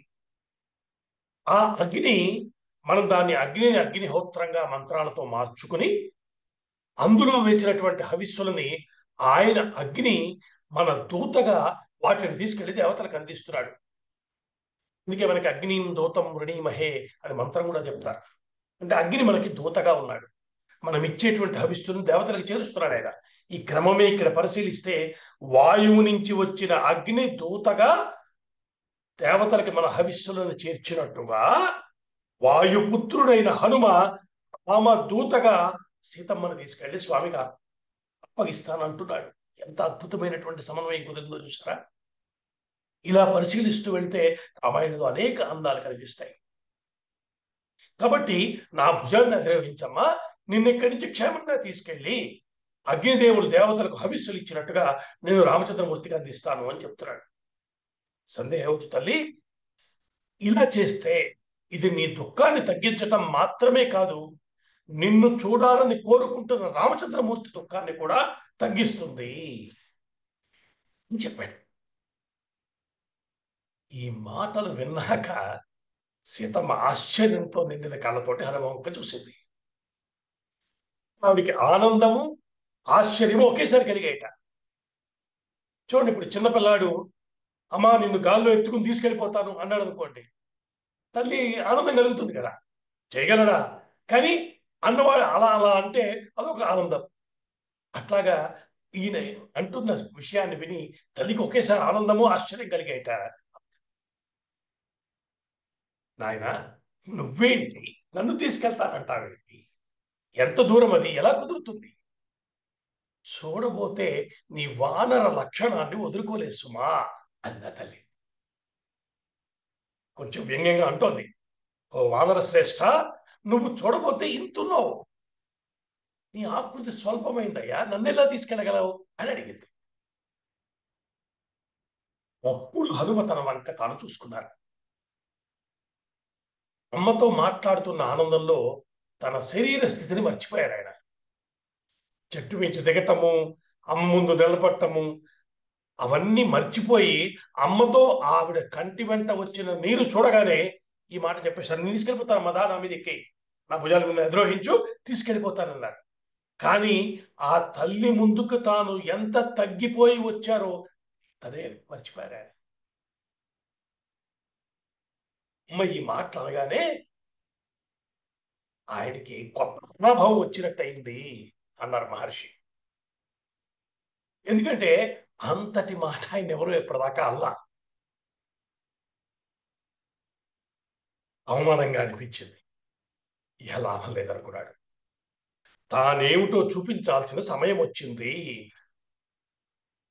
ఆ అగ్ని, మనం దాన్ని అగ్నిని అగ్నిహోత్రంగా మంత్రాలతో మార్చుకుని అందులో వేసినటువంటి హవిస్సులని ఆయన అగ్ని మన దూతగా వాటిని తీసుకెళ్లి దేవతలకు అందిస్తున్నాడు. అందుకే మనకి అగ్ని దూతం వృణీమహే అని మంత్రం కూడా చెప్తారు. అంటే అగ్ని మనకి దూతగా ఉన్నాడు. మనం ఇచ్చేటువంటి హవిస్సులను దేవతలకు చేరుస్తున్నాడు ఆయన. ఈ క్రమమే ఇక్కడ పరిశీలిస్తే వాయువు నుంచి వచ్చిన అగ్ని దూతగా దేవతలకి మన హవిస్సులను చేర్చినట్టుగా వాయుపుత్రుడైన హనుమ రామ దూతగా సీతమ్మను తీసుకెళ్లి స్వామికి అప్పగిస్తానంటున్నాడు. ఎంత అద్భుతమైనటువంటి సమన్వయం కుదిరిందో చూసారా? ఇలా పరిశీలిస్తూ వెళ్తే రామాయణంలో అనేక అందాలు కనిపిస్తాయి. కాబట్టి నా భుజాన్ని అధిరోహించమ్మా, నిన్నెక్కడి నుంచి క్షేమంగా తీసుకెళ్లి అగ్నిదేవుడు దేవతలకు హవిస్సులు ఇచ్చినట్టుగా నేను రామచంద్రమూర్తికి అందిస్తాను అని చెప్తున్నాడు. సందేహం అవుతు తల్లి, ఇలా చేస్తే ఇది నీ దుఃఖాన్ని తగ్గించటం మాత్రమే కాదు, నిన్ను చూడాలని కోరుకుంటున్న రామచంద్రమూర్తి దుఃఖాన్ని కూడా తగ్గిస్తుంది అని చెప్పాడు. ఈ మాటలు విన్నాక సీతమ్మ ఆశ్చర్యంతో నిండిన కళ్ళతోటి హనుమంక చూసింది. ఆవిడికి ఆనందము ఆశ్చర్యము ఒకేసారి కలిగాయట. చూడండి, ఇప్పుడు చిన్నపిల్లాడు అమ్మా నిన్ను గాల్లో ఎత్తుకుని తీసుకెళ్ళిపోతాను అన్నాడు అనుకోండి, తల్లి ఆనందం కలుగుతుంది కదా, చేయగలడా? కానీ అన్నవాడు అలా అలా అంటే అదొక ఆనందం. అట్లాగా ఈయన అంటున్న విషయాన్ని విని తల్లికి ఒకేసారి ఆనందము ఆశ్చర్యం కలిగాయట. నాయన, నువ్వేంటి నన్ను తీసుకెళ్తానంటావేంటి? ఎంత దూరం, అది ఎలా కుదురుతుంది? చూడబోతే నీ వానర లక్షణాన్ని వదులుకోలేదు సుమా అన్న తల్లి. కొంచెం వ్యంగ్యంగా అంటోంది. ఓ వానర శ్రేష్ఠ, నువ్వు చూడబోతే ఇంతున్నావు, నీ ఆకృతి స్వల్పమైందయ్యా, నన్నెలా తీసుకెళ్ళగలవు అని అడిగింది. అప్పుడు హనుమ తన వంక తాను చూసుకున్నారు. అమ్మతో మాట్లాడుతున్న ఆనందంలో తన శరీర స్థితిని మర్చిపోయారు ఆయన. చెట్టు మించి దిగటము, అమ్మ ముందు నిలబడటము, అవన్నీ మర్చిపోయి అమ్మతో ఆవిడ కంటి వెంట వచ్చిన నీరు చూడగానే ఈ మాట చెప్పేశారు. నేను తీసుకెళ్ళిపోతాను, మదా నా మీద ఎక్కి నా భుజాల మీద ఎదురోహించు, తీసుకెళ్ళిపోతానన్నారు. కానీ ఆ తల్లి ముందుకు తాను ఎంత తగ్గిపోయి వచ్చారో అదే మర్చిపోయారు ఆయన. అమ్మ ఈ మాటలు అనగానే ఆయనకి కొత్త ప్రభావం వచ్చినట్టయింది అన్నారు మహర్షి. ఎందుకంటే అంతటి మాట ఆయన ఎవరు ఎప్పటిదాకా అల్లా. అవమానంగా అనిపించింది. ఇహ లాభం లేదనుకున్నాడు. తానేమిటో చూపించాల్సిన సమయం వచ్చింది.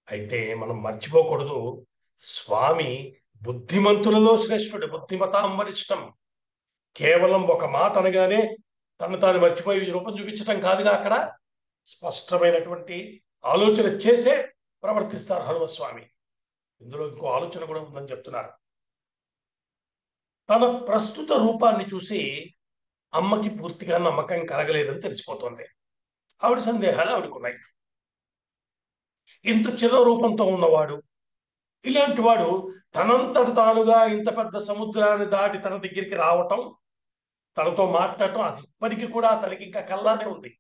అయితే మనం మర్చిపోకూడదు, స్వామి బుద్ధిమంతులలో శ్రేష్ఠుడు, బుద్ధిమతాం వరిష్టం. కేవలం ఒక మాట అనగానే తను తాను మర్చిపోయి రూపం చూపించటం కాదుగా, అక్కడ స్పష్టమైనటువంటి ఆలోచన చేసే ప్రవర్తిస్తారు హనుమస్వామి. ఇందులో ఇంకో ఆలోచన కూడా ఉందని చెప్తున్నారు. తన ప్రస్తుత రూపాన్ని చూసి అమ్మకి పూర్తిగా నమ్మకం కలగలేదని తెలిసిపోతుంది. ఆవిడ సందేహాలు ఆవిడకున్నాయి. ఇంత చిన్న రూపంతో ఉన్నవాడు, ఇలాంటి వాడు తనంతట తానుగా ఇంత పెద్ద సముద్రాన్ని దాటి తన దగ్గరికి రావటం, తనతో మాట్లాడటం, అది ఇప్పటికీ కూడా తనకి ఇంకా కల్లానే ఉంది.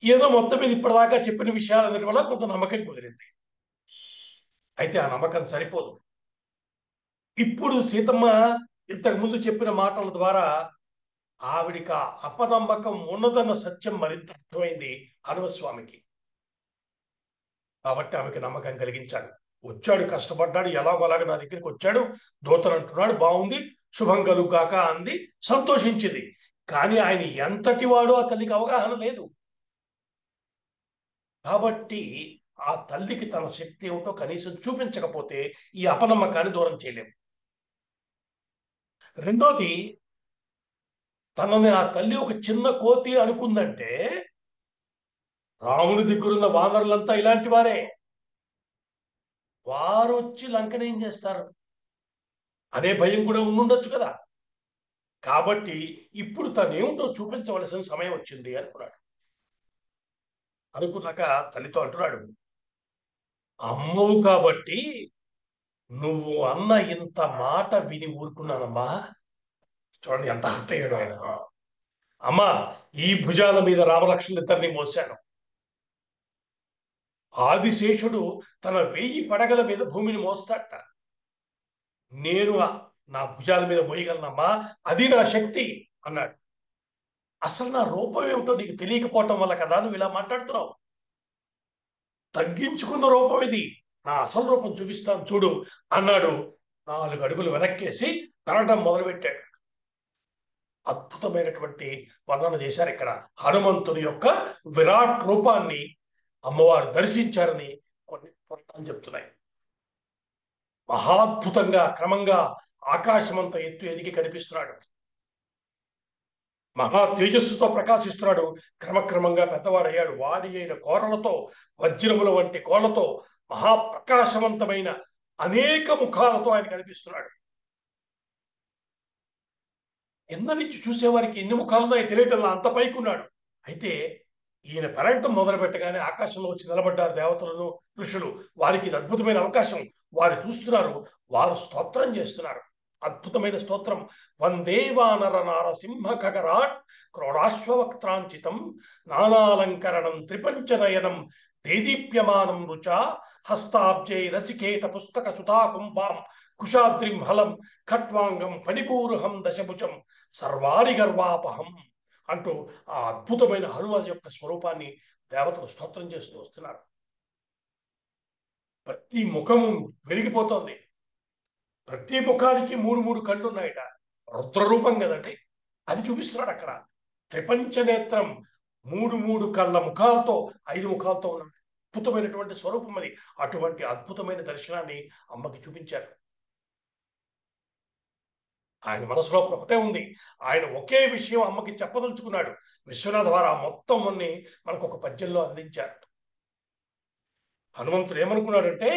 ఏదో మొత్తం మీద ఇప్పటిదాకా చెప్పిన విషయాలన్నిటి వల్ల కొంత నమ్మకం కుదిరింది. అయితే ఆ నమ్మకం సరిపోదు. ఇప్పుడు సీతమ్మ ఇంతకు ముందు చెప్పిన మాటల ద్వారా ఆవిడికి అపనమ్మకం ఉన్నదన్న సత్యం మరింత అర్థమైంది హనుమస్వామికి. కాబట్టి ఆమెకి నమ్మకం కలిగించాడు. వచ్చాడు, కష్టపడ్డాడు, ఎలాగోలాగా నా దగ్గరికి వచ్చాడు, దూతలు అంటున్నాడు, బాగుంది, శుభం కలుగాక అంది, సంతోషించింది. కానీ ఆయన ఎంతటి వాడో ఆ తల్లికి అవగాహన లేదు. కాబట్టి ఆ తల్లికి తన శక్తి ఏమిటో కనీసం చూపించకపోతే ఈ అపనమ్మకాన్ని దూరం చేయలేము. రెండోది, తనని ఆ తల్లి ఒక చిన్న కోతి అనుకుందంటే రాముని దగ్గరున్న వానరులంతా ఇలాంటి వారే. వారు వచ్చి లంకని ఏం చేస్తారు అనే భయం కూడా ఉండుండొచ్చు కదా. కాబట్టి ఇప్పుడు తనేమిటో చూపించవలసిన సమయం వచ్చింది అనుకున్నాడు. అనుకున్నాక తల్లితో అంటున్నాడు, అమ్మవు కాబట్టి నువ్వు అన్న ఇంత మాట విని ఊరుకున్నానమ్మా. చూడండి ఎంత హర్ట్ అయ్యాడు ఆయన. అమ్మా, ఈ భుజాల మీద రామలక్ష్మణులు ఇద్దరిని మోశాను. ఆదిశేషుడు తన 1000 పడగల మీద భూమిని మోస్తాట. నేను నా భుజాల మీద మోయగలనమ్మా, అది నా శక్తి అన్నాడు. అసలు నా రూపం ఏమిటో నీకు తెలియకపోవటం వల్ల కదా నువ్వు ఇలా మాట్లాడుతున్నావు. తగ్గించుకున్న రూపం ఇది, నా అసలు రూపం చూపిస్తాను చూడు అన్నాడు. 4 అడుగులు వెనక్కేసి తరగడం మొదలుపెట్టాడు. అద్భుతమైనటువంటి వర్ణన చేశారు ఇక్కడ. హనుమంతుని యొక్క విరాట్ రూపాన్ని అమ్మవారు దర్శించారని కొన్ని పురాణాలు చెప్తున్నాయి. మహాద్భుతంగా క్రమంగా ఆకాశమంత ఎత్తు ఎదిగి కనిపిస్తున్నాడు. మహా తేజస్సుతో ప్రకాశిస్తున్నాడు. క్రమక్రమంగా పెద్దవాడయ్యాడు. వాడి అయిన కోరలతో, వజ్రముల వంటి కోళ్లతో, మహాప్రకాశవంతమైన అనేక ముఖాలతో ఆయన కనిపిస్తున్నాడు. కింద నుంచి చూసేవారికి ఎన్ని ముఖాలున్నాయో తెలియటంలా అంత పైకి ఉన్నాడు. అయితే ఈయన పెరగటం మొదలు పెట్టగానే ఆకాశంలో వచ్చి నిలబడ్డారు దేవతలను, ఋషులు. వారికి ఇది అద్భుతమైన అవకాశం. వారు చూస్తున్నారు, వారు స్తోత్రం చేస్తున్నారు. అద్భుతమైన స్తోత్రం. వందే వానర నారసింహ ఖగరాట్ క్రోడాశ్వవక్త్రాంచితం నానాలంకరణం త్రిపంచనయనం దేదీప్యమానం రుచా హస్తాబ్జై రసికేట పుస్తక సుధాకుంభాం కుశాద్రిం హలం ఖట్వాంగం ఫణిపూరుహం దశభుజం సర్వారి గర్వాపహం అంటూ ఆ అద్భుతమైన హనుమాన్ యొక్క స్వరూపాన్ని దేవతలు స్తోత్రం చేస్తూ వస్తున్నారు. ప్రతి ముఖము వెలిగిపోతోంది. ప్రతి ముఖానికి 3 కళ్ళు ఉన్నాయట. రుద్రరూపం కదండి, అది చూపిస్తున్నాడు అక్కడ. త్రిపంచ నేత్రం, 3 కళ్ళ ముఖాలతో, 5 ముఖాలతో ఉన్నాడు. అద్భుతమైనటువంటి స్వరూపం అది. అటువంటి అద్భుతమైన దర్శనాన్ని అమ్మకి చూపించారు. ఆయన మనసులో ఒకటే ఉంది. ఆయన ఒకే విషయం అమ్మకి చెప్పదలుచుకున్నాడు. విశ్వనాథ వారు ఆ మొత్తం మనకు ఒక పద్యంలో అందించారు. హనుమంతుడు ఏమనుకున్నాడంటే,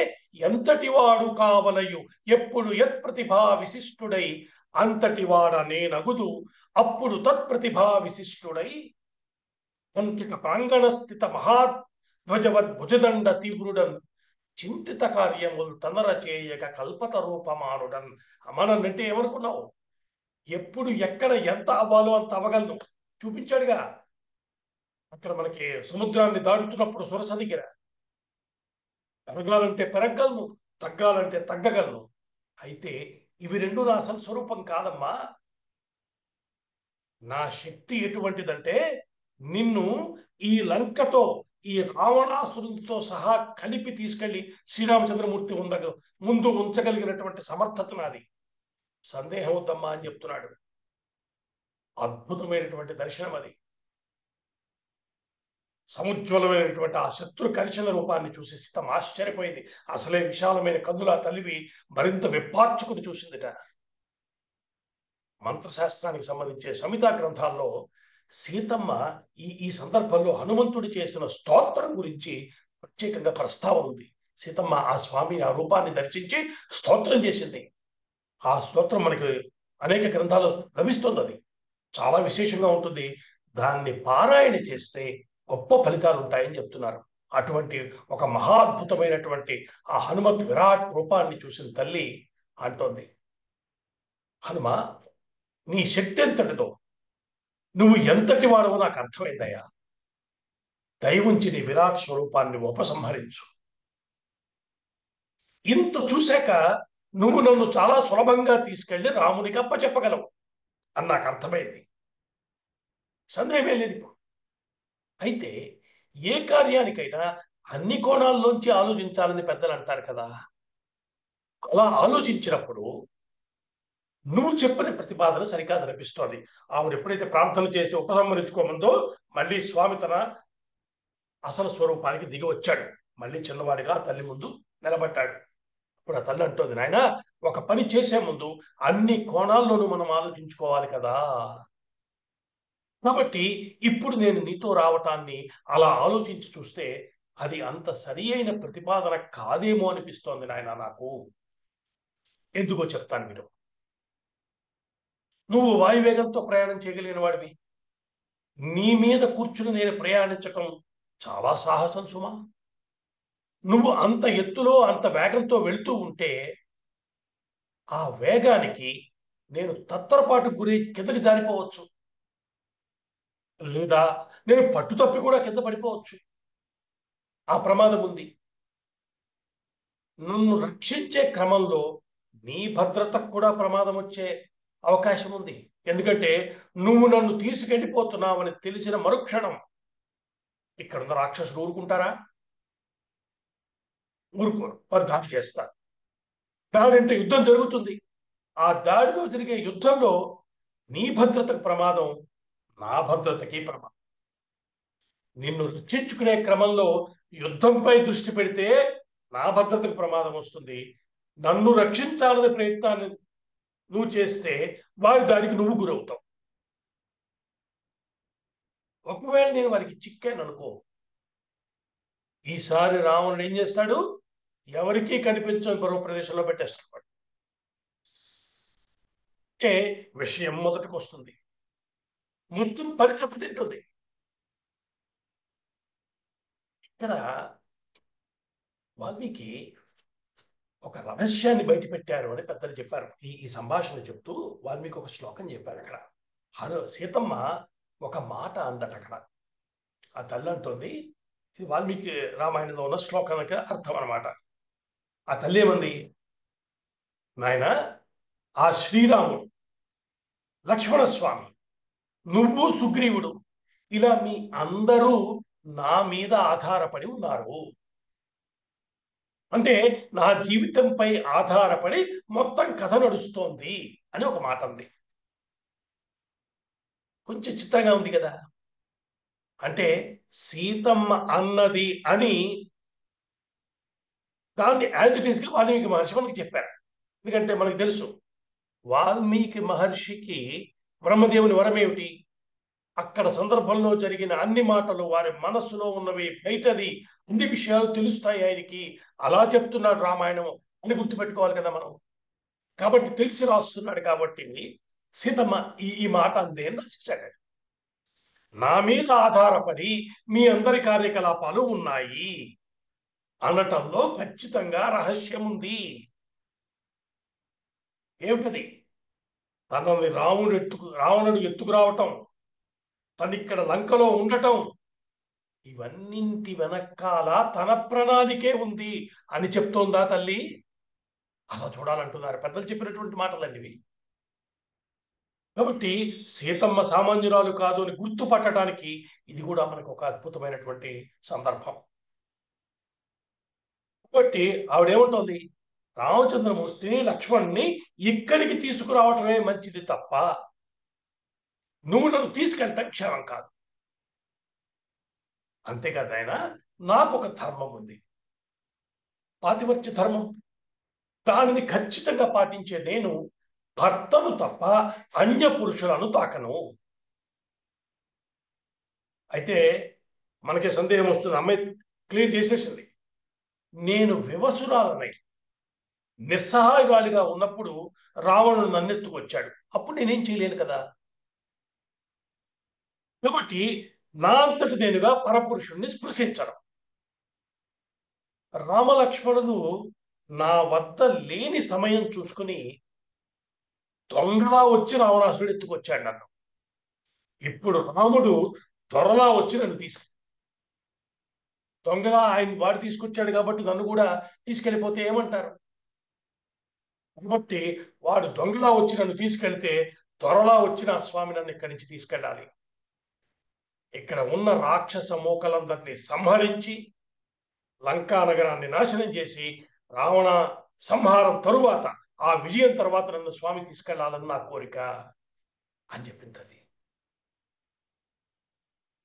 ఎంతటి వాడు కావలయు ఎప్పుడు యత్ప్రతిభా విశిష్టుడై అంతటి వాడ నేనగుదు అప్పుడు తత్ప్రతిభా విశిష్టుడై అంతిక ప్రాంగణ స్థిత మహాధ్వజవద్ భుజదండ తీవ్రుడన్ చింతిత కార్యముల్ తనర చేయక కల్పత రూపమానుడన్. అమ్మనంటే ఏమనుకున్నావు? ఎప్పుడు ఎక్కడ ఎంత అవ్వాలో అంత అవ్వగలను చూపించాడుగా. అక్కడ మనకి సముద్రాన్ని దాటుతున్నప్పుడు సురస దగ్గర పెరగాలంటే పెరగలను, తగ్గాలంటే తగ్గగలను. అయితే ఇవి రెండు నా అసలు స్వరూపం కాదమ్మా. నా శక్తి ఎటువంటిదంటే నిన్ను ఈ లంకతో, ఈ రావణాసురునితో సహా కలిపి తీసుకెళ్లి శ్రీరామచంద్రమూర్తి ముందు ఉంచగలిగినటువంటి సమర్థత నాది. సందేహం వద్దమ్మా అని చెప్తున్నాడు. అద్భుతమైనటువంటి దర్శనం అది. సముజ్వలమైనటువంటి ఆ శత్రు కర్షణ రూపాన్ని చూసి సీతం ఆశ్చర్యపోయింది. అసలే విశాలమైన కన్నుల తల్లివి మరింత విప్పార్చుకుని చూసిందిట. మంత్రశాస్త్రానికి సంబంధించే సంహితా గ్రంథాల్లో సీతమ్మ ఈ సందర్భంలో హనుమంతుడు చేసిన స్తోత్రం గురించి ప్రత్యేకంగా ప్రస్తావన ఉంది. సీతమ్మ ఆ స్వామి ఆ రూపాన్ని దర్శించి స్తోత్రం చేసింది. ఆ స్తోత్రం మనకి అనేక గ్రంథాలు లభిస్తుంది. అది చాలా విశేషంగా ఉంటుంది. దాన్ని పారాయణ చేస్తే గొప్ప ఫలితాలు ఉంటాయని చెప్తున్నారు. అటువంటి ఒక మహాద్భుతమైనటువంటి ఆ హనుమత్ విరాట్ రూపాన్ని చూసిన తల్లి అంటోంది, హనుమ, నీ శక్తి ఎంతటిదో, నువ్వు ఎంతటి వాడవో నాకు అర్థమైందయ్యా. దయవుంచి నీ విరాట్ స్వరూపాన్ని ఉపసంహరించు. ఇంత చూశాక నువ్వు నన్ను చాలా సులభంగా తీసుకెళ్లి రామునికి అప్పచెప్పగలవు అని నాకు అర్థమైంది. సందేహమే లేదు. ఇప్పుడు అయితే ఏ కార్యానికైనా అన్ని కోణాల్లోంచి ఆలోచించాలని పెద్దలు అంటారు కదా. అలా ఆలోచించినప్పుడు నువ్వు చెప్పిన ప్రతిపాదన సరికాదనిపిస్తోంది. ఆవిడ ఎప్పుడైతే ప్రార్థన చేసి ఉపసంహరించుకోమందో మళ్ళీ స్వామి తన అసలు స్వరూపానికి దిగి వచ్చాడు. మళ్ళీ చిన్నవాడిగా తల్లి ముందు నిలబడ్డాడు. ఇప్పుడు ఆ తల్లి అంటోంది, నాయన ఒక పని చేసే ముందు అన్ని కోణాల్లోనూ మనం ఆలోచించుకోవాలి కదా. కాబట్టి ఇప్పుడు నేను నీతో రావటాన్ని అలా ఆలోచించి చూస్తే అది అంత సరి అయిన ప్రతిపాదన కాదేమో అనిపిస్తోంది నాయన నాకు. ఎందుకో చెప్తాను మీరు. నువ్వు వాయువేగంతో ప్రయాణం చేయగలిగిన వాడివి. నీ మీద కూర్చుని నేను ప్రయాణించటం చాలా సాహసం సుమా. నువ్వు అంత ఎత్తులో అంత వేగంతో వెళుతూ ఉంటే ఆ వేగానికి నేను తత్తరపాటు గురి కిందకి జారిపోవచ్చు, లేదా నేను పట్టు తప్పి కూడా కింద పడిపోవచ్చు. ఆ ప్రమాదం ఉంది. నన్ను రక్షించే క్రమంలో నీ భద్రతకు కూడా ప్రమాదం వచ్చే అవకాశం ఉంది. ఎందుకంటే నువ్వు నన్ను తీసుకెళ్ళిపోతున్నావని తెలిసిన మరుక్షణం ఇక్కడున్న రాక్షసులు ఊరుకుంటారా? ఊరుకోరు. వారు దాడి చేస్తారు. దాడి అంటే యుద్ధం జరుగుతుంది. ఆ దాడిలో జరిగే యుద్ధంలో నీ భద్రతకు ప్రమాదం, నా భద్రతకి ప్రమాదం. నిన్ను రక్షించుకునే క్రమంలో యుద్ధంపై దృష్టి పెడితే నా భద్రతకు ప్రమాదం వస్తుంది. నన్ను రక్షించాలనే ప్రయత్నాన్ని నువ్వు చేస్తే వారి దానికి నువ్వు గురవుతావు. ఒకవేళ నేను వారికి చిక్కాను అనుకో, ఈసారి రావణుడు ఏం చేస్తాడు? ఎవరికీ కనిపించని మరో ప్రదేశంలో పెట్టేస్తాడు. అంటే విషయం మొదటికి వస్తుంది, మొత్తం పని దెబ్బతింటుంది. ఇక్కడ వాల్మీకి ఒక రహస్యాన్ని బయటపెట్టారు అని పెద్దలు చెప్పారు. ఈ సంభాషణ చెప్తూ వాల్మీకి ఒక శ్లోకం చెప్పారు. అక్కడ సీతమ్మ ఒక మాట అందట. అక్కడ ఆ తల్లి అంటోంది, ఇది వాల్మీకి రామాయణంలో ఉన్న శ్లోకానికి అర్థం అనమాట. ఆ తల్లి ఏమంది, నాయన ఆ శ్రీరాముడు, లక్ష్మణస్వామి, నువ్వు, సుగ్రీవుడు, ఇలా మీ అందరూ నా మీద ఆధారపడి ఉన్నారు. అంటే నా జీవితంపై ఆధారపడి మొత్తం కథ నడుస్తోంది అని ఒక మాట ఉంది. కొంచెం చిత్రంగా ఉంది కదా. అంటే సీతమ్మ అన్నది అని దాన్ని యాజ్ ఇట్ ఈస్గా వాల్మీకి మహర్షి మనకి చెప్పారు. ఎందుకంటే మనకు తెలుసు వాల్మీకి మహర్షికి బ్రహ్మదేవుని వరం ఏమిటి? అక్కడ సందర్భంలో జరిగిన అన్ని మాటలు వారి మనస్సులో ఉన్నవి బయటది అన్ని విషయాలు తెలుస్తాయి ఆయనకి. అలా చెప్తున్నాడు రామాయణం అని గుర్తుపెట్టుకోవాలి కదా మనం. కాబట్టి తెలిసి రాస్తున్నాడు. కాబట్టి సీతమ్మ ఈ మాట అందే అని రాసేశాడు. నా మీద ఆధారపడి మీ అందరి కార్యకలాపాలు ఉన్నాయి అనటంలో ఖచ్చితంగా రహస్యం ఉంది. ఏమిటది? తనని రావణుడు ఎత్తుకురావటం, తనిక్కడ లంకలో ఉండటం, ఇవన్నింటి వెనకాల తన ప్రణాళికే ఉంది అని చెప్తోందా తల్లి? అలా చూడాలంటున్నారు పెద్దలు చెప్పినటువంటి మాటలండి ఇవి. కాబట్టి సీతమ్మ సామాన్యురాలు కాదు అని గుర్తుపట్టడానికి ఇది కూడా మనకు ఒక అద్భుతమైనటువంటి సందర్భం. కాబట్టి ఆవిడేమంటోంది, రామచంద్రమూర్తిని, లక్ష్మణ్ని ఇక్కడికి తీసుకురావటమే మంచిది తప్ప నువ్వు నన్ను తీసుకెళ్ళటం క్షేమం కాదు. అంతేకాదు ఆయన, నాకు ఒక ధర్మం ఉంది, పాతివర్త్య ధర్మం. దానిని ఖచ్చితంగా పాటించే నేను భర్తను తప్ప అన్య పురుషులను తాకను. అయితే మనకి సందేహం వస్తుంది. అమ్మాయి క్లియర్ చేసేసింది, నేను వివసురాలనై నిస్సహాయురాలిగా ఉన్నప్పుడు రావణుడు నన్నెత్తుకొచ్చాడు, అప్పుడు నేనేం చేయలేను కదా. కాబట్టి నా అంతటి నేనుగా పరపురుషుణ్ణి స్పృశించడం. రామలక్ష్మణులు నా వద్ద లేని సమయం చూసుకుని దొంగలా వచ్చి రావణాసురుడు ఎత్తుకొచ్చాడు నన్ను. ఇప్పుడు రాముడు త్వరలా వచ్చి నన్ను దొంగగా ఆయన వాడు తీసుకొచ్చాడు కాబట్టి నన్ను కూడా తీసుకెళ్ళిపోతే ఏమంటారు? కాబట్టి వాడు దొంగలా వచ్చి నన్ను తీసుకెళ్తే త్వరలా వచ్చిన స్వామి నన్ను ఇక్కడి నుంచి తీసుకెళ్ళాలి. ఇక్కడ ఉన్న రాక్షస మూకలందరినీ సంహరించి లంకా నగరాన్ని నాశనం చేసి రావణ సంహారం తరువాత, ఆ విజయం తర్వాత నన్ను స్వామి తీసుకెళ్లాలని నా కోరిక అని చెప్పింది అది.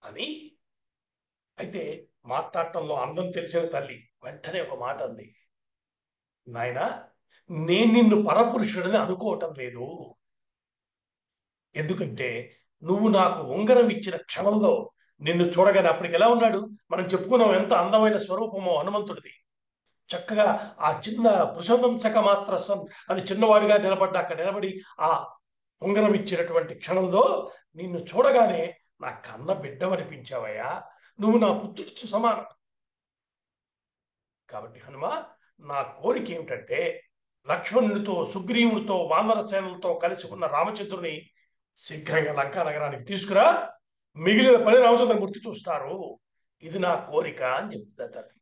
అని అయితే మాట్లాడటంలో అందం తెలిసిన తల్లి వెంటనే ఒక మాట అంది. నాయనా, నేను నిన్ను పరపురుషుడని అనుకోవటం లేదు. ఎందుకంటే నువ్వు నాకు ఉంగరం ఇచ్చిన క్షణంలో నిన్ను చూడగానే అప్పటికి ఎలా ఉన్నాడు? మనం చెప్పుకున్నాం ఎంత అందమైన స్వరూపమో హనుమంతుడిది. చక్కగా ఆ చిన్న పురుషవంశక మాత్ర అని చిన్నవాడిగా నిలబడ్డ అక్కడ నిలబడి ఆ ఉంగరం ఇచ్చినటువంటి క్షణంలో నిన్ను చూడగానే నా కన్న బిడ్డవనిపించావయ్యా, నువ్వు నా పుత్రుడితో సమానం. కాబట్టి హనుమ, నా కోరిక ఏమిటంటే లక్ష్మణుడితో సుగ్రీవునితో వానర సేనలతో కలిసి ఉన్న రామచంద్రుని శీఘ్రంగా లంకా నగరానికి తీసుకురా, మిగిలిన పని రామచంద్రమూర్తి చూస్తారు. ఇది నా కోరిక అని చెప్తుంది తల్లి.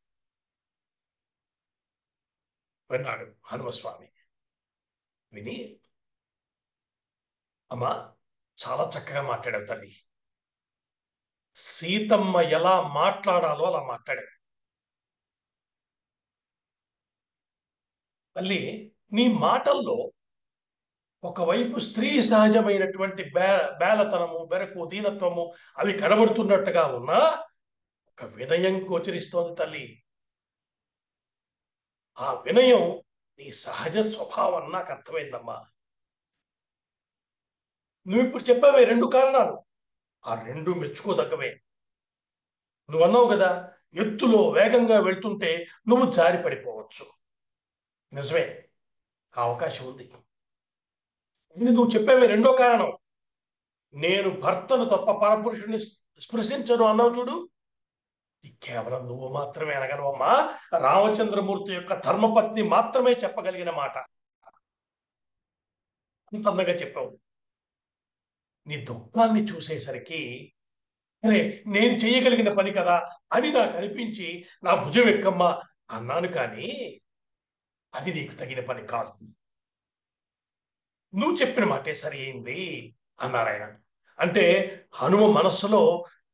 విన్నాడు హనుమస్వామి. విని, అమ్మా, చాలా చక్కగా మాట్లాడావు తల్లి. సీతమ్మ ఎలా మాట్లాడాలో అలా మాట్లాడావు తల్లి. నీ మాటల్లో ఒకవైపు స్త్రీ సహజమైనటువంటి బేలతనము, బెరకు, దీనత్వము అవి కనబడుతున్నట్టుగా ఉన్నా ఒక వినయం గోచరిస్తోంది తల్లి. ఆ వినయం నీ సహజ స్వభావం నాకు అర్థమైందమ్మా. నువ్వు ఇప్పుడు చెప్పావే రెండు కారణాలు, ఆ రెండు మెచ్చుకోదగ్గవే. నువ్వు అన్నావు కదా, ఎత్తులో వేగంగా వెళ్తుంటే నువ్వు జారి పడిపోవచ్చు. నిజమే, ఆ అవకాశం ఉంది. నువ్వు చెప్పావే రెండో కారణం, నేను భర్తను తప్ప పరపురుషుడిని స్పృశించను అన్నావు చూడు. కేవలం నువ్వు మాత్రమే అనగలవమ్మా. రామచంద్రమూర్తి యొక్క ధర్మపత్ని మాత్రమే చెప్పగలిగిన మాట. అంత అందంగా చెప్పావు. నీ దుఃఖాన్ని చూసేసరికి అరే, నేను చేయగలిగిన పని కదా అని నాకు అనిపించి నా భుజం ఎక్కమ్మా అన్నాను, కానీ అది నీకు తగిన పని కాదు. నువ్వు చెప్పిన మాటే సరి అయింది అన్నారు ఆయన. అంటే హనుమ మనస్సులో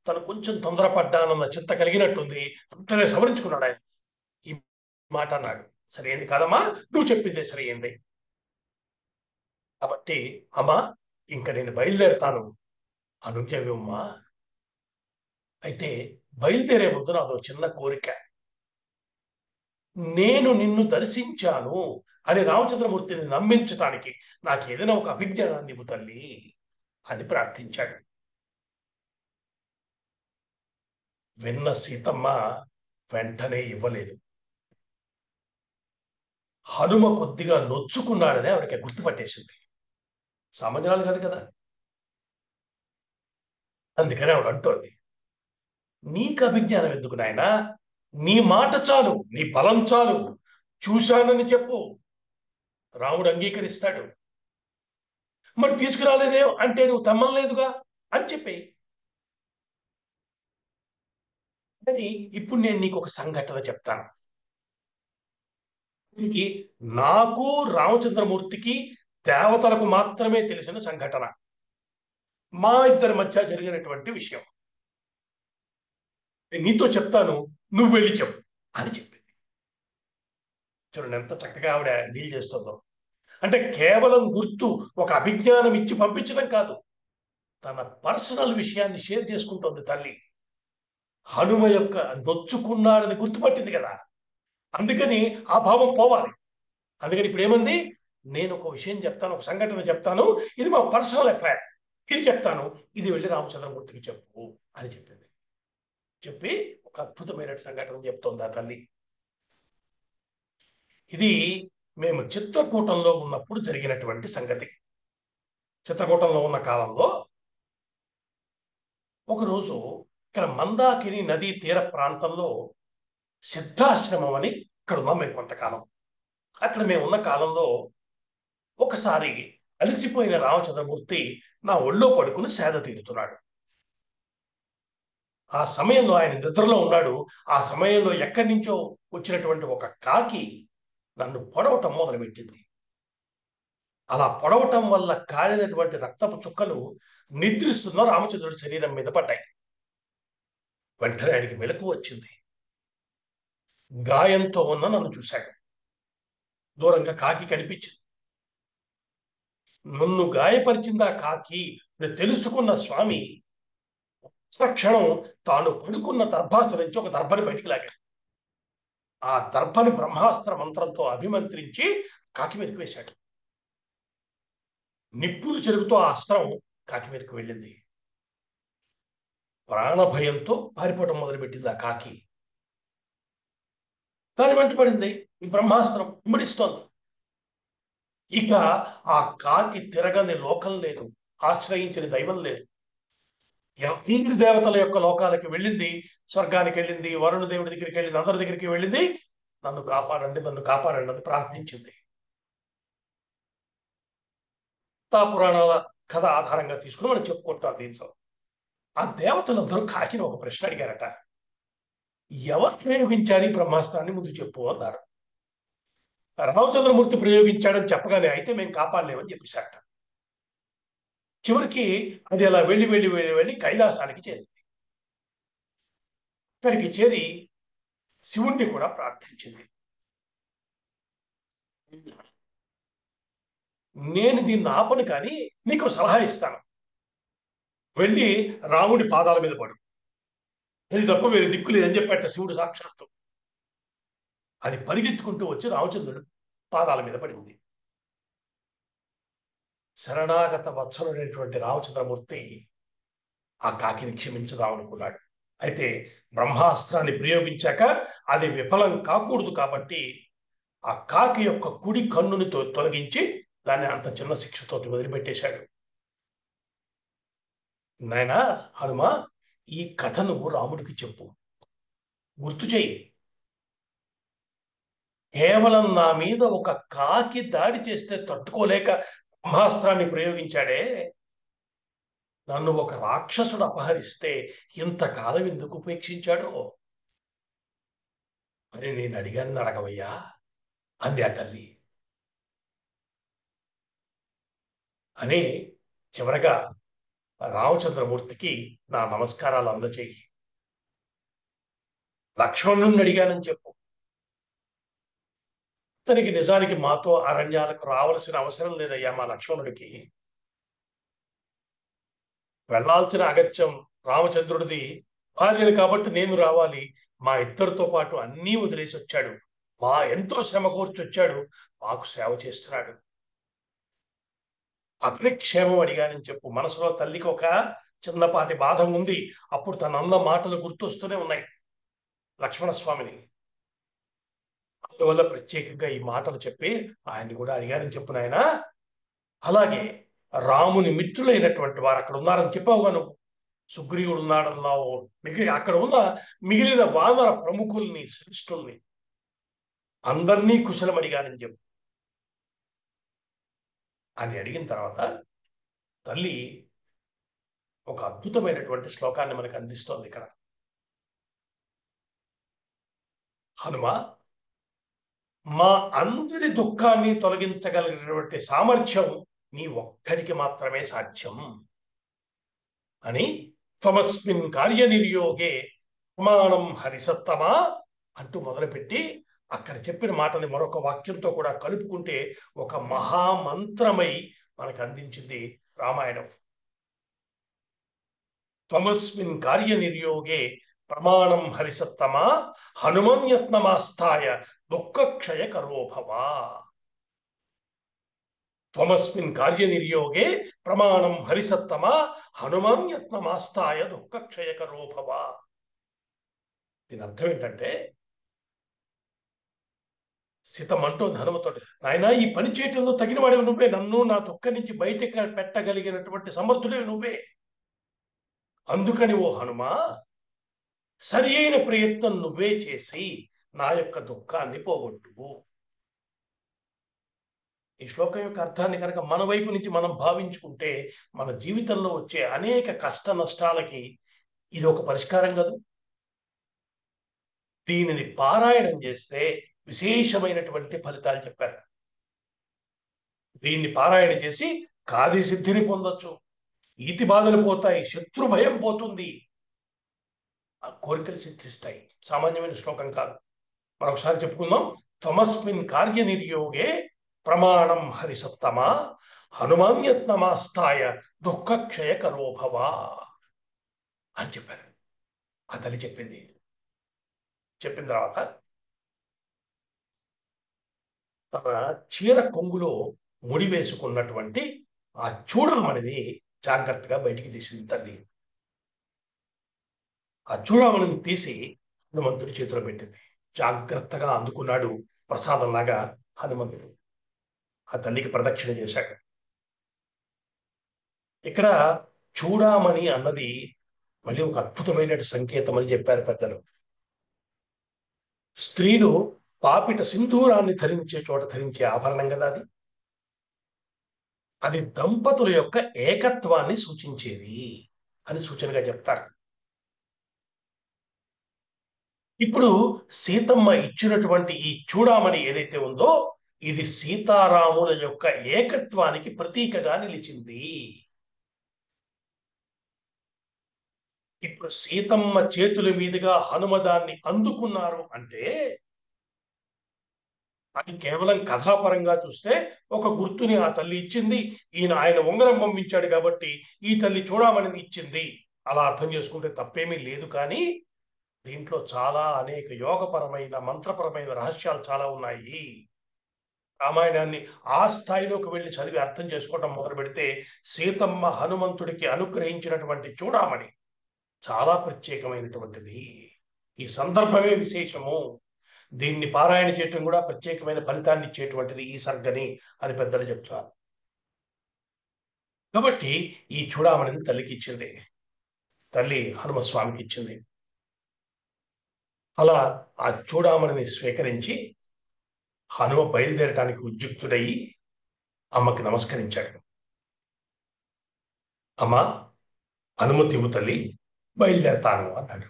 తను కొంచెం తొందరపడ్డానన్న చింత కలిగినట్టుంది. వెంటనే సవరించుకున్నాడు ఆయన. ఈ మాట అన్నాడు, సరి అయింది కాదమ్మా, నువ్వు చెప్పిందే సరి అయింది. కాబట్టి అమ్మా, ఇంకా నేను బయలుదేరుతాను, అనుజ్ఞమ్మా. అయితే బయలుదేరే ముందు నాదో చిన్న కోరిక. నేను నిన్ను దర్శించాను అని రామచంద్రమూర్తిని నమ్మించటానికి నాకు ఏదైనా ఒక అభిజ్ఞానాన్ని ఇవ్వు తల్లి అని ప్రార్థించాడు. విన్న సీతమ్మ వెంటనే ఇవ్వలేదు. హనుమ కొద్దిగా నొచ్చుకున్నాడని ఆవిడకి గుర్తుపట్టేసింది. సామాన్యురాలు కాదు కదా. అందుకని ఆవిడ అంటోంది, నీకు అభిజ్ఞానం ఎందుకు నాయనా? నీ మాట చాలు, నీ బలం చాలు, చూశానని చెప్పు, రాముడు అంగీకరిస్తాడు. మరి తీసుకురాలేదే అంటే నువ్వు తెమ్మలేదుగా అని చెప్పి. కానీ ఇప్పుడు నేను నీకు ఒక సంఘటన చెప్తాను. ఇది నాకు రామచంద్రమూర్తికి దేవతలకు మాత్రమే తెలిసిన సంఘటన, మా ఇద్దరి మధ్య జరిగినటువంటి విషయం. నీతో చెప్తాను, నువ్వు వెళ్ళి చెప్పు అని చెప్పింది. చూడండి ఎంత చక్కగా ఆవిడ డీల్ చేస్తుందో. అంటే కేవలం గుర్తు, ఒక అభిజ్ఞానం ఇచ్చి పంపించడం కాదు, తన పర్సనల్ విషయాన్ని షేర్ చేసుకుంటోంది తల్లి. హనుమ యొక్క నొచ్చుకున్నాడని గుర్తుపట్టింది కదా, అందుకని ఆ భావం పోవాలి. అందుకని ఇప్పుడు ఏమంది, నేను ఒక విషయం చెప్తాను, ఒక సంఘటన చెప్తాను, ఇది మా పర్సనల్ అఫైర్, ఇది చెప్తాను, ఇది వెళ్ళి రామచంద్రమూర్తికి చెప్పు అని చెప్పింది. చెప్పి ఒక అద్భుతమైన సంఘటన చెప్తోంది ఆ తల్లి. ఇది మేము చిత్రకూటంలో ఉన్నప్పుడు జరిగినటువంటి సంగతి. చిత్రకూటంలో ఉన్న కాలంలో ఒకరోజు ఇక్కడ మందాకిని నదీ తీర ప్రాంతంలో సిద్ధాశ్రమం అని ఇక్కడ ఉన్నాం మేము కొంతకాలం. అక్కడ మేము ఉన్న కాలంలో ఒకసారి అలసిపోయిన రామచంద్రమూర్తి నా ఒళ్ళో పడుకుని సేద తీరుతున్నాడు. ఆ సమయంలో ఆయన నిద్రలో ఉన్నాడు. ఆ సమయంలో ఎక్కడి నుంచో వచ్చినటువంటి ఒక కాకి నన్ను పొడవటం మొదలుపెట్టింది. అలా పొడవటం వల్ల కాలినటువంటి రక్తపు చుక్కలు నిద్రిస్తున్న రామచంద్రుడి శరీరం మీద పడ్డాయి. వెంటనే ఆయనకి మెలకువ వచ్చింది. గాయంతో ఉన్న నన్ను చూశాడు. దూరంగా కాకి కనిపించింది. నన్ను గాయపరిచిందా కాకి తెలుసుకున్న స్వామి తక్షణం తాను పడుకున్న దర్భాస నుంచి ఒక దర్భని బయటికి లాగాడు. ఆ దర్భని బ్రహ్మాస్త్ర మంత్రంతో అభిమంత్రించి కాకి మీదకి వేశాడు. నిప్పులు చెరుగుతూ ఆ అస్త్రం కాకి మీదకి వెళ్ళింది. ప్రాణభయంతో పారిపోవటం మొదలుపెట్టింది ఆ కాకి. దాని వెంట పడింది ఈ బ్రహ్మాస్త్రం, ఇమ్మడిస్తోంది. ఇక ఆ కాకి తిరగని లోకం లేదు, ఆశ్రయించిన దైవం లేదు. ఇంద్ర దేవతల యొక్క లోకాలకి వెళ్ళింది, స్వర్గానికి వెళ్ళింది, వరుణ దేవుడి దగ్గరికి వెళ్ళింది, అందరి దగ్గరికి వెళ్ళింది. నన్ను కాపాడండి, నన్ను కాపాడండి అని ప్రార్థించింది. పురాణాల కథ ఆధారంగా తీసుకుని మనం చెప్పుకుంటాం. దీంతో ఆ దేవతలందరూ కాకిని ఒక ప్రశ్న అడిగారట. ఎవరు ప్రయోగించారు ఈ బ్రహ్మాస్త్రాన్ని ముందు చెప్పు అన్నారు. రామచంద్రమూర్తి ప్రయోగించాడని చెప్పగానే అయితే మేము కాపాడలేమని చెప్పేశారట. చివరికి అది అలా వెళ్ళి వెళ్ళి వెళ్ళి వెళ్ళి కైలాసానికి చేరింది. ఇక్కడికి చేరి శివుణ్ణి కూడా ప్రార్థించింది. నేను దీన్ని ఆపను, కానీ నీకు సలహా ఇస్తాను. వెళ్ళి రాముడి పాదాల మీద పడు, అది తప్ప వేరే దిక్కు లేదని చెప్పాట శివుడు సాక్షాత్తు. అది పరిగెత్తుకుంటూ వచ్చి రామచంద్రుడు పాదాల మీద పడింది. శరణాగత వత్సలుడైనటువంటి రామచంద్రమూర్తి ఆ కాకిని క్షమించదామనుకున్నాడు. అయితే బ్రహ్మాస్త్రాన్ని ప్రయోగించాక అది విఫలం కాకూడదు కాబట్టి ఆ కాకి యొక్క కుడి కన్నుని తొలగించి దాన్ని అంత చిన్న శిక్షతో వదిలిపెట్టేశాడు. నాయనా హనుమ, ఈ కథ నువ్వు రాముడికి చెప్పు, గుర్తు చెయ్యి. కేవలం నా మీద ఒక కాకి దాడి చేస్తే తట్టుకోలేక బ్రహ్మాస్త్రాన్ని ప్రయోగించాడే, నన్ను ఒక రాక్షసుడు అపహరిస్తే ఇంతకాలం ఎందుకు ఉపేక్షించాడో అని నేను అడిగాను, అడగవయ్యా అంది ఆ తల్లి. అని చివరగా రామచంద్రమూర్తికి నా నమస్కారాలు అందచేయి. లక్ష్మణుని అడిగానని చెప్పు. అతనికి నిజానికి మాతో అరణ్యాలకు రావాల్సిన అవసరం లేదయ్యా. మా లక్ష్మణుడికి వెళ్లాల్సిన అగత్యం రామచంద్రుడిది, భార్యను కాబట్టి నేను రావాలి. మా ఇద్దరితో పాటు అన్నీ వదిలేసి వచ్చాడు, మా ఎంతో శ్రమ కోర్చి వచ్చాడు, మాకు సేవ చేస్తున్నాడు. అతని క్షేమం అడిగానని చెప్పు. మనసులో తల్లికి ఒక చిన్నపాటి బాధ ఉంది. అప్పుడు తన అన్న మాటలు గుర్తొస్తూనే ఉన్నాయి లక్ష్మణస్వామిని. అందువల్ల ప్రత్యేకంగా ఈ మాటలు చెప్పి ఆయన్ని కూడా అడిగానని చెప్పు నాయన. అలాగే రాముని మిత్రులైనటువంటి వారు అక్కడ ఉన్నారని చెప్పావుగా నువ్వు. సుగ్రీవుడు ఉన్నాడన్నావు. అక్కడ ఉన్న మిగిలిన వానర ప్రముఖుల్ని, శ్రేష్ఠుల్ని అందరినీ కుశలం అడిగానని చెప్పు అని అడిగిన తర్వాత తల్లి ఒక అద్భుతమైనటువంటి శ్లోకాన్ని మనకు అందిస్తోంది ఇక్కడ. హనుమ, మా అందరి దుఃఖాన్ని తొలగించగలిగినటువంటి సామర్థ్యం నీ ఒక్కడికి మాత్రమే సాధ్యం అని, త్వమస్మిన్ కార్యనిర్యోగే ప్రమాణం హరిసత్తమా అంటూ మొదలుపెట్టి అక్కడ చెప్పిన మాటని మరొక వాక్యంతో కూడా కలుపుకుంటే ఒక మహామంత్రమై మనకు అందించింది రామాయణం. త్వమస్మిన్ కార్యనిర్యోగే ప్రమాణం హరిసత్తమా హనుమన్యత్నమాస్థాయ దుఃఖక్షయ కరోభవ. త్వమస్మిన్ కార్యనిర్యోగే ప్రమాణం హరిసత్తమా హనుమన్యత్నమాస్థాయ దుఃఖక్షయ కరోభవ. దీని అర్థం ఏంటంటే, సీతమంటోంది హనుమతోటి, నాయన ఈ పని చేయటంలో తగిన వాడివి నువ్వే, నన్ను నా దుఃఖ నుంచి బయటకు పెట్టగలిగినటువంటి సమర్థుడే నువ్వే. అందుకని ఓ హనుమ, సరి అయిన ప్రయత్నం నువ్వే చేసి నా యొక్క దుఃఖాన్ని పోగొట్టువు. ఈ శ్లోకం యొక్క అర్థాన్ని కనుక మన వైపు నుంచి మనం భావించుకుంటే మన జీవితంలో వచ్చే అనేక కష్ట నష్టాలకి ఇది ఒక పరిష్కారం కాదు. దీనిని పారాయణం చేస్తే విశేషమైనటువంటి ఫలితాలు చెప్పారు. దీన్ని పారాయణ చేసి కార్యసిద్ధిని పొందొచ్చు, ఈతి బాధలు పోతాయి, శత్రు భయం పోతుంది, ఆ కోరికలు సిద్ధిస్తాయి. సామాన్యమైన శ్లోకం కాదు. మరొకసారి చెప్పుకుందాం. త్వమస్మిన్ కార్యనిర్యోగే ప్రమాణం హరిసత్తమా హనుమాన్యత్నమాస్థాయ దుఃఖక్షయ కరోభవ అని చెప్పారు. ఆ తల్లి చెప్పింది. చెప్పిన తర్వాత తన చీర కొంగులో ముడి వేసుకున్నటువంటి ఆ చూడమణిని జాగ్రత్తగా బయటికి తీసింది తల్లి. ఆ చూడమణిని తీసి హనుమంతుడి చేతిలో పెట్టింది. జాగ్రత్తగా అందుకున్నాడు ప్రసాదంలాగా హనుమంతుడు. ఆ తల్లికి ప్రదక్షిణ చేశాడు. ఇక్కడ చూడామణి అన్నది మళ్ళీ ఒక అద్భుతమైన సంకేతం అని చెప్పారు పెద్దలు. స్త్రీలు పాపిట సింధూరాన్ని ధరించే చోట ధరించే ఆభరణం కదా అది. అది దంపతుల యొక్క ఏకత్వాన్ని సూచించేది అని సూచనగా చెప్తారు. ఇప్పుడు సీతమ్మ ఇచ్చినటువంటి ఈ చూడామణి ఏదైతే ఉందో ఇది సీతారాముల యొక్క ఏకత్వానికి ప్రతీకగా నిలిచింది. ఇప్పుడు సీతమ్మ చేతుల మీదుగా హనుమదాన్ని అందుకున్నారు అంటే అది కేవలం కథాపరంగా చూస్తే ఒక గుర్తుని ఆ తల్లి ఇచ్చింది. ఆయన ఉంగరం పంపించాడు కాబట్టి ఈ తల్లి చూడమని ఇచ్చింది. అలా అర్థం చేసుకుంటే తప్పేమీ లేదు. కానీ దీంట్లో చాలా అనేక యోగపరమైన మంత్రపరమైన రహస్యాలు చాలా ఉన్నాయి. రామాయణాన్ని ఆ స్థాయిలోకి వెళ్ళి చదివి అర్థం చేసుకోవటం మొదలు పెడితే సీతమ్మ హనుమంతుడికి అనుగ్రహించినటువంటి చూడామణి చాలా ప్రత్యేకమైనటువంటిది. ఈ సందర్భమే విశేషము. దీన్ని పారాయణ చేయటం కూడా ప్రత్యేకమైన ఫలితాన్ని ఇచ్చేటువంటిది ఈ సర్గని అని పెద్దలు చెప్తున్నారు. కాబట్టి ఈ చూడామణిని తల్లికి ఇచ్చింది. తల్లి హనుమస్వామికి ఇచ్చింది. అలా ఆ చూడామణిని స్వీకరించి హనుమ బయలుదేరటానికి ఉద్యుక్తుడయి అమ్మకి నమస్కరించాడు. అమ్మా, అనుమతి ఇవ్వు తల్లి, బయలుదేరతాను అన్నాడు.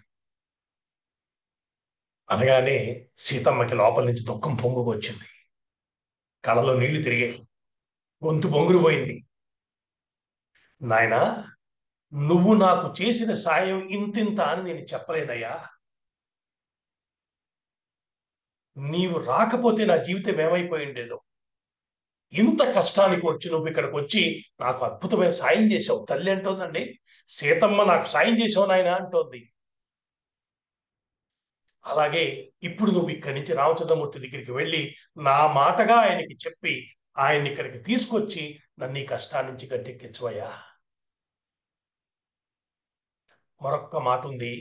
అనగానే సీతమ్మకి లోపల నుంచి దుఃఖం పొంగుకు వచ్చింది. కళ్ళలో నీళ్లు తిరిగాయి. గొంతు బొంగురు పోయింది. నాయనా, నువ్వు నాకు చేసిన సాయం ఇంతింత అని నేను చెప్పలేనయ్యా. నీవు రాకపోతే నా జీవితం ఏమైపోయి ఉండేదో. ఇంత కష్టానికి వచ్చి నువ్వు ఇక్కడికి వచ్చి నాకు అద్భుతమైన సాయం చేసావు. తల్లి అంటోందండి, సీతమ్మ నాకు సాయం చేసావు నాయన అంటోంది. అలాగే ఇప్పుడు నువ్వు ఇక్కడి నుంచి రామచంద్రమూర్తి దగ్గరికి వెళ్ళి నా మాటగా ఆయనకి చెప్పి ఆయన్ని ఇక్కడికి తీసుకొచ్చి నన్ను ఈ కష్టాన్ని నుంచి గట్టెక్కించవయ్యా. మరొక్క మాట ఉంది.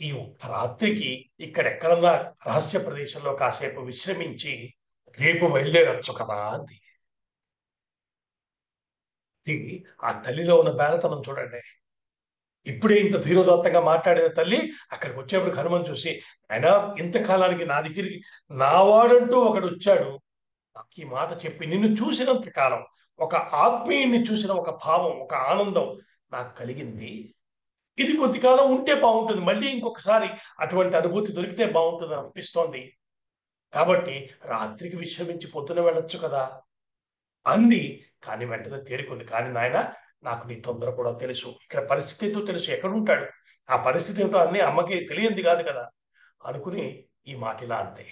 ఈ ఒక్క రాత్రికి ఇక్కడెక్కడన్నా రహస్య ప్రదేశంలో కాసేపు విశ్రమించి రేపు బయలుదేరొచ్చు కదా అంది. ఆ తల్లిలో ఉన్న బేలతనం చూడండి. ఇప్పుడే ఇంత ధీరోదత్తంగా మాట్లాడిన తల్లి అక్కడికి వచ్చేప్పుడు హనుమని చూసి, ఆయన ఇంతకాలానికి నా దగ్గరికి నా వాడంటూ ఒకడు వచ్చాడు, నాకు ఈ మాట చెప్పి నిన్ను చూసినంత కాలం ఒక ఆత్మీయుణ్ణి చూసిన ఒక భావం, ఒక ఆనందం నాకు కలిగింది. ఇది కొద్ది కాలం ఉంటే బాగుంటుంది, మళ్ళీ ఇంకొకసారి అటువంటి అనుభూతి దొరికితే బాగుంటుంది అనిపిస్తోంది. కాబట్టి రాత్రికి విశ్రమించి పొద్దున వెళ్ళొచ్చు కదా అంది. కానీ వెంటనే తేరుకుంది. కానీ నాయన, నాకు నీ తొందర కూడా తెలుసు, ఇక్కడ పరిస్థితి ఏంటో తెలుసు, ఎక్కడుంటాడు, ఆ పరిస్థితి ఏంటో అన్నీ అమ్మకి తెలియంది కాదు కదా అనుకుని ఈ మాట ఇలా అంతే.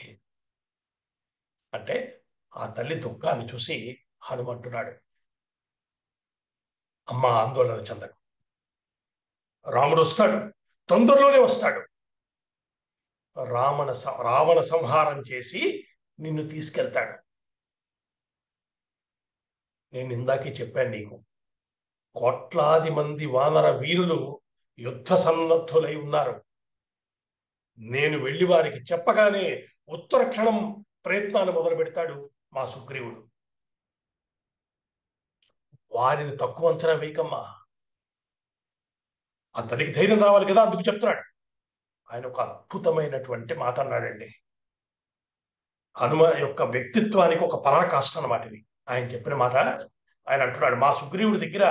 అంటే ఆ తల్లి దుఃఖాన్ని చూసి హనుమంటున్నాడు, అమ్మ ఆందోళన చెందకు, రాముడు వస్తాడు, తొందరలోనే వస్తాడు. రావణ సంహారం చేసి నిన్ను తీసుకెళ్తాడు. నేను ఇందాకే చెప్పాను నీకు, కోట్లాది మంది వానర వీరులు యుద్ధ సన్నద్ధులై ఉన్నారు. నేను వెళ్ళి వారికి చెప్పగానే ఉత్తర క్షణం ప్రయత్నాలు మొదలు పెడతాడు మా సుగ్రీవుడు. వారిని తక్కువ అంచనా వేయకమ్మా. ఆ తల్లికి ధైర్యం రావాలి కదా, అందుకు చెప్తున్నాడు. ఆయన ఒక అద్భుతమైనటువంటి మాట అన్నాడండి. హనుమ యొక్క వ్యక్తిత్వానికి ఒక పరాకాష్ట అన్నమాట ఇది. ఆయన చెప్పిన మాట. ఆయన అంటున్నాడు, మా సుగ్రీవుడి దగ్గర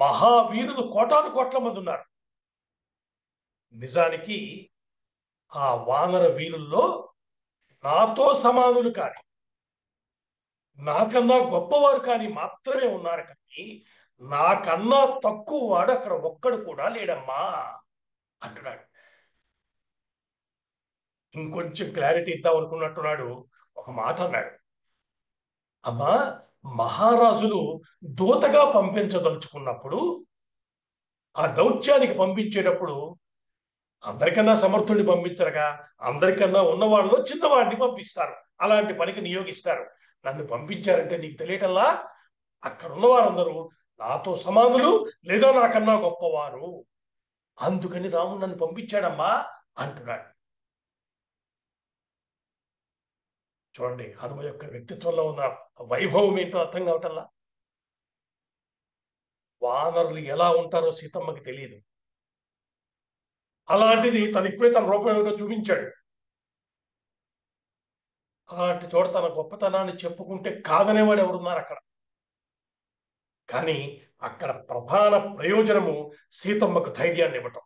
మహావీరులు కోటాను కోట్ల మంది ఉన్నారు. నిజానికి ఆ వానర వీరుల్లో నాతో సమానులు కాని, నాకన్నా గొప్పవారు కానీ మాత్రమే ఉన్నారు. కానీ నాకన్నా తక్కువ వాడు అక్కడ ఒక్కడు కూడా లేడమ్మా అంటున్నాడు. ఇంకొంచెం క్లారిటీ ఇద్దాం అనుకున్నట్టున్నాడు. ఒక మాట అన్నాడు, అమ్మా, మహారాజులు దూతగా పంపించదలుచుకున్నప్పుడు ఆ దౌత్యానికి పంపించేటప్పుడు అందరికన్నా సమర్థుడిని పంపించరుగా, అందరికన్నా ఉన్నవాళ్ళు చిన్నవాడిని పంపిస్తారు, అలాంటి పనికి నియోగిస్తారు. నన్ను పంపించారంటే నీకు తెలియటల్లా అక్కడ ఉన్న వారందరూ నాతో సమానులు లేదా నాకన్నా గొప్పవారు, అందుకని రాముడు నన్ను పంపించాడమ్మా అంటున్నాడు. చూడండి, హనుమ యొక్క వ్యక్తిత్వంలో ఉన్న వైభవం ఏంటో అర్థం కావటల్లా. వానరులు ఎలా ఉంటారో సీతమ్మకి తెలియదు, అలాంటిది తను ఇప్పుడే తన రూపం ఏమిటో చూపించాడు. అలాంటి చోట తన గొప్పతనాన్ని చెప్పుకుంటే కాదనేవాడు ఎవరున్నారు అక్కడ? కానీ అక్కడ ప్రధాన ప్రయోజనము సీతమ్మకు ధైర్యాన్ని ఇవ్వటం.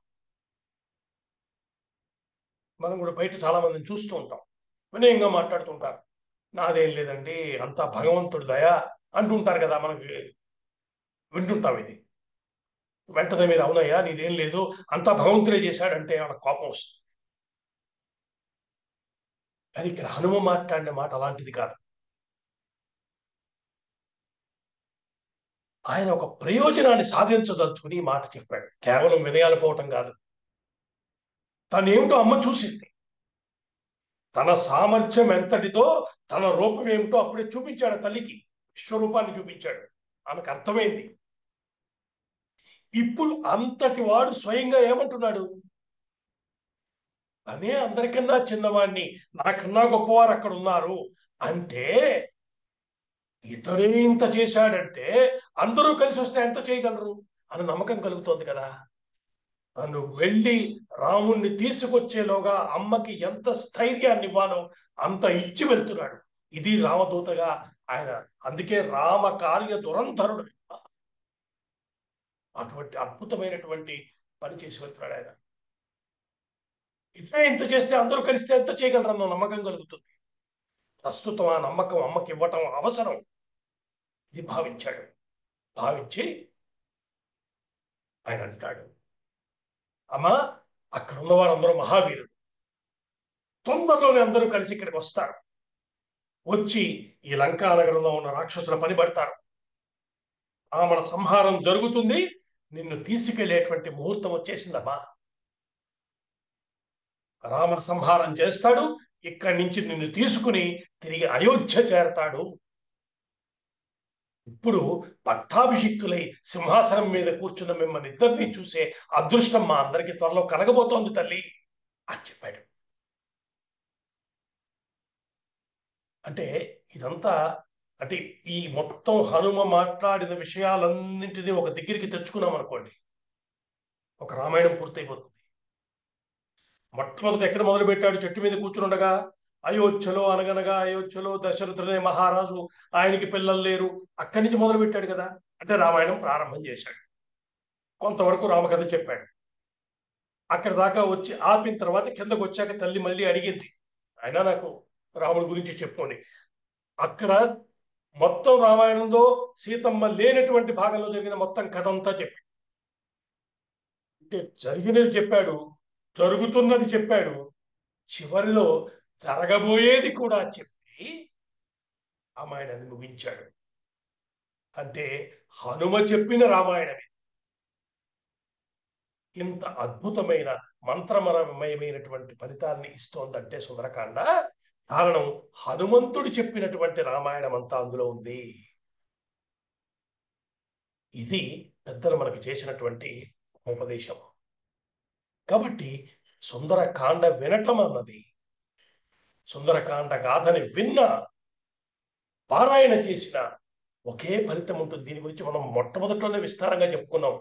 మనం కూడా బయట చాలా మందిని చూస్తూ ఉంటాం, వినయంగా మాట్లాడుతుంటారు. నాదేం లేదండి, అంతా భగవంతుడి దయ అంటుంటారు కదా, మనకి వింటుంటాం ఇది. వెంటనే మీరు అవునయ్యా నీదేం లేదు, అంతా భగవంతుడే చేశాడంటే వాళ్ళ కోపం వస్తుంది. అది ఇక్కడ హనుమ మాట్లాడిన మాట అలాంటిది కాదు. ఆయన ఒక ప్రయోజనాన్ని సాధించదలుచుకుని ఈ మాట చెప్పాడు, కేవలం వినయాలు పోవటం కాదు. తనేమిటో అమ్మ చూసింది, తన సామర్థ్యం ఎంతటిదో తన రూపం ఏమిటో అప్పుడే చూపించాడు తల్లికి, విశ్వరూపాన్ని చూపించాడు. ఆమెకు అర్థమైంది. ఇప్పుడు అంతటి వాడు స్వయంగా ఏమంటున్నాడు, అదే అందరికన్నా చిన్నవాడిని, నాకన్నా గొప్పవారు అక్కడ ఉన్నారు అంటే, ఇతడే ఇంత చేశాడంటే అందరూ కలిసి వస్తే ఎంత చేయగలరు అని నమ్మకం కలుగుతోంది కదా. తను వెళ్ళి రాముణ్ణి తీసుకొచ్చేలోగా అమ్మకి ఎంత స్థైర్యాన్ని ఇవ్వాలో అంత ఇచ్చి వెళ్తున్నాడు. ఇది రామదూతగా ఆయన. అందుకే రామ కార్య దురంధరుడు, అటువంటి అద్భుతమైనటువంటి పని చేసి వెళ్తున్నాడు ఆయన. ఇతనే ఇంత చేస్తే అందరూ కలిస్తే ఎంత చేయగలరన్న నమ్మకం కలుగుతుంది. ప్రస్తుతం ఆ నమ్మకం అమ్మకి ఇవ్వటం అవసరం, ఇది భావించాడు. భావించి ఆయన అంటాడు, అమ్మా అక్కడ ఉన్న వారందరూ మహావీరులు, తొందరలోనే అందరూ కలిసి ఇక్కడికి వస్తారు, వచ్చి ఈ లంకా నగరంలో ఉన్న రాక్షసుల పని పడతారు, మన సంహారం జరుగుతుంది, నిన్ను తీసుకెళ్లేటువంటి ముహూర్తం వచ్చేసిందమ్మా. రామ సంహారం చేస్తాడు, ఇక్కడి నుంచి నిన్ను తీసుకుని తిరిగి అయోధ్య చేరతాడు. ఇప్పుడు పట్టాభిషిక్తులై సింహాసనం మీద కూర్చున్న మిమ్మల్ని ఇద్దరిని చూసే అదృష్టం మా అందరికి త్వరలో కలగబోతోంది తల్లి అని చెప్పాడు. అంటే ఇదంతా, అంటే ఈ మొత్తం హనుమ మాట్లాడిన విషయాలన్నింటినీ ఒక దగ్గరికి తెచ్చుకున్నాం అనుకోండి, ఒక రామాయణం పూర్తయిపోతుంది. మొట్టమొదటి ఎక్కడ మొదలు పెట్టాడు? చెట్టు మీద కూర్చునుండగా అయోధ్యలో, అనగనగా అయోధ్యలో దశరథుడే మహారాజు, ఆయనకి పిల్లలు లేరు, అక్కడి నుంచి మొదలు పెట్టాడు కదా. అంటే రామాయణం ప్రారంభం చేశాడు, కొంతవరకు రామకథ చెప్పాడు. అక్కడ దాకా వచ్చి ఆపిన తర్వాత కిందకు వచ్చాక తల్లి మళ్ళీ అడిగింది, అయినా నాకు రాముడి గురించి చెప్పుకొని. అక్కడ మొత్తం రామాయణంలో సీతమ్మ లేనటువంటి భాగంలో జరిగిన మొత్తం కథ అంతా చెప్పి, అంటే జరిగినది చెప్పాడు, జరుగుతున్నది చెప్పాడు, చివరిలో జరగబోయేది కూడా చెప్పి రామాయణాన్ని ముగించాడు. అంటే హనుమ చెప్పిన రామాయణమే ఇంత అద్భుతమైన మంత్రమయమైనటువంటి ఫలితాన్ని ఇస్తోందంటే సుందరకాండ, కారణం హనుమంతుడు చెప్పినటువంటి రామాయణం అంతా అందులో ఉంది. ఇది పెద్దలు మనకి చేసినటువంటి ఉపదేశం. కాబట్టి సుందరకాండ వినటం అన్నది, సుందరకాండ గాథని విన్న, పారాయణ చేసిన ఒకే ఫలితం ఉంటుంది. దీని గురించి మనం మొట్టమొదట్లోనే విస్తారంగా చెప్పుకున్నాం.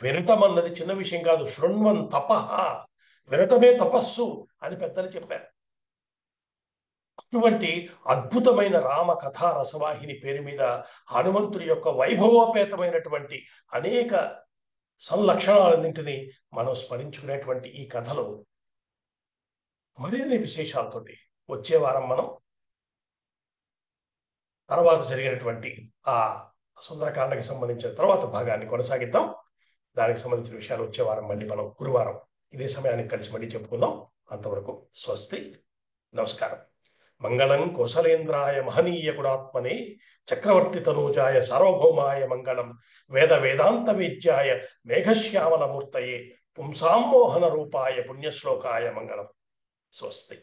వినటం అన్నది చిన్న విషయం కాదు. శృణ్వన్ తపః, వినటమే తపస్సు అని పెద్దలు చెప్పారు. అటువంటి అద్భుతమైన రామ కథా రసవాహిని పేరు మీద హనుమంతుడి యొక్క వైభవోపేతమైనటువంటి అనేక సంలక్షణాలన్నింటినీ మనం స్మరించుకునేటువంటి ఈ కథలో మరిన్ని విశేషాలతోటి వచ్చే వారం మనం తర్వాత జరిగినటువంటి ఆ సుందరకాండకి సంబంధించిన తర్వాత భాగాన్ని కొనసాగిద్దాం. దానికి సంబంధించిన విషయాలు వచ్చే వారం మళ్ళీ మనం గురువారం ఇదే సమయానికి కలిసి మళ్ళీ చెప్పుకుందాం. అంతవరకు స్వస్తి, నమస్కారం. మంగళం కోసలేంద్రాయ మహనీయ గుణాత్మనే చక్రవర్తి తనూజాయ సార్వభౌమాయ మంగళం వేద వేదాంత వేద్యాయ మేఘశ్యామల మూర్తయే పుంసాం మోహన రూపాయ పుణ్యశ్లోకాయ మంగళం. స్వస్తి.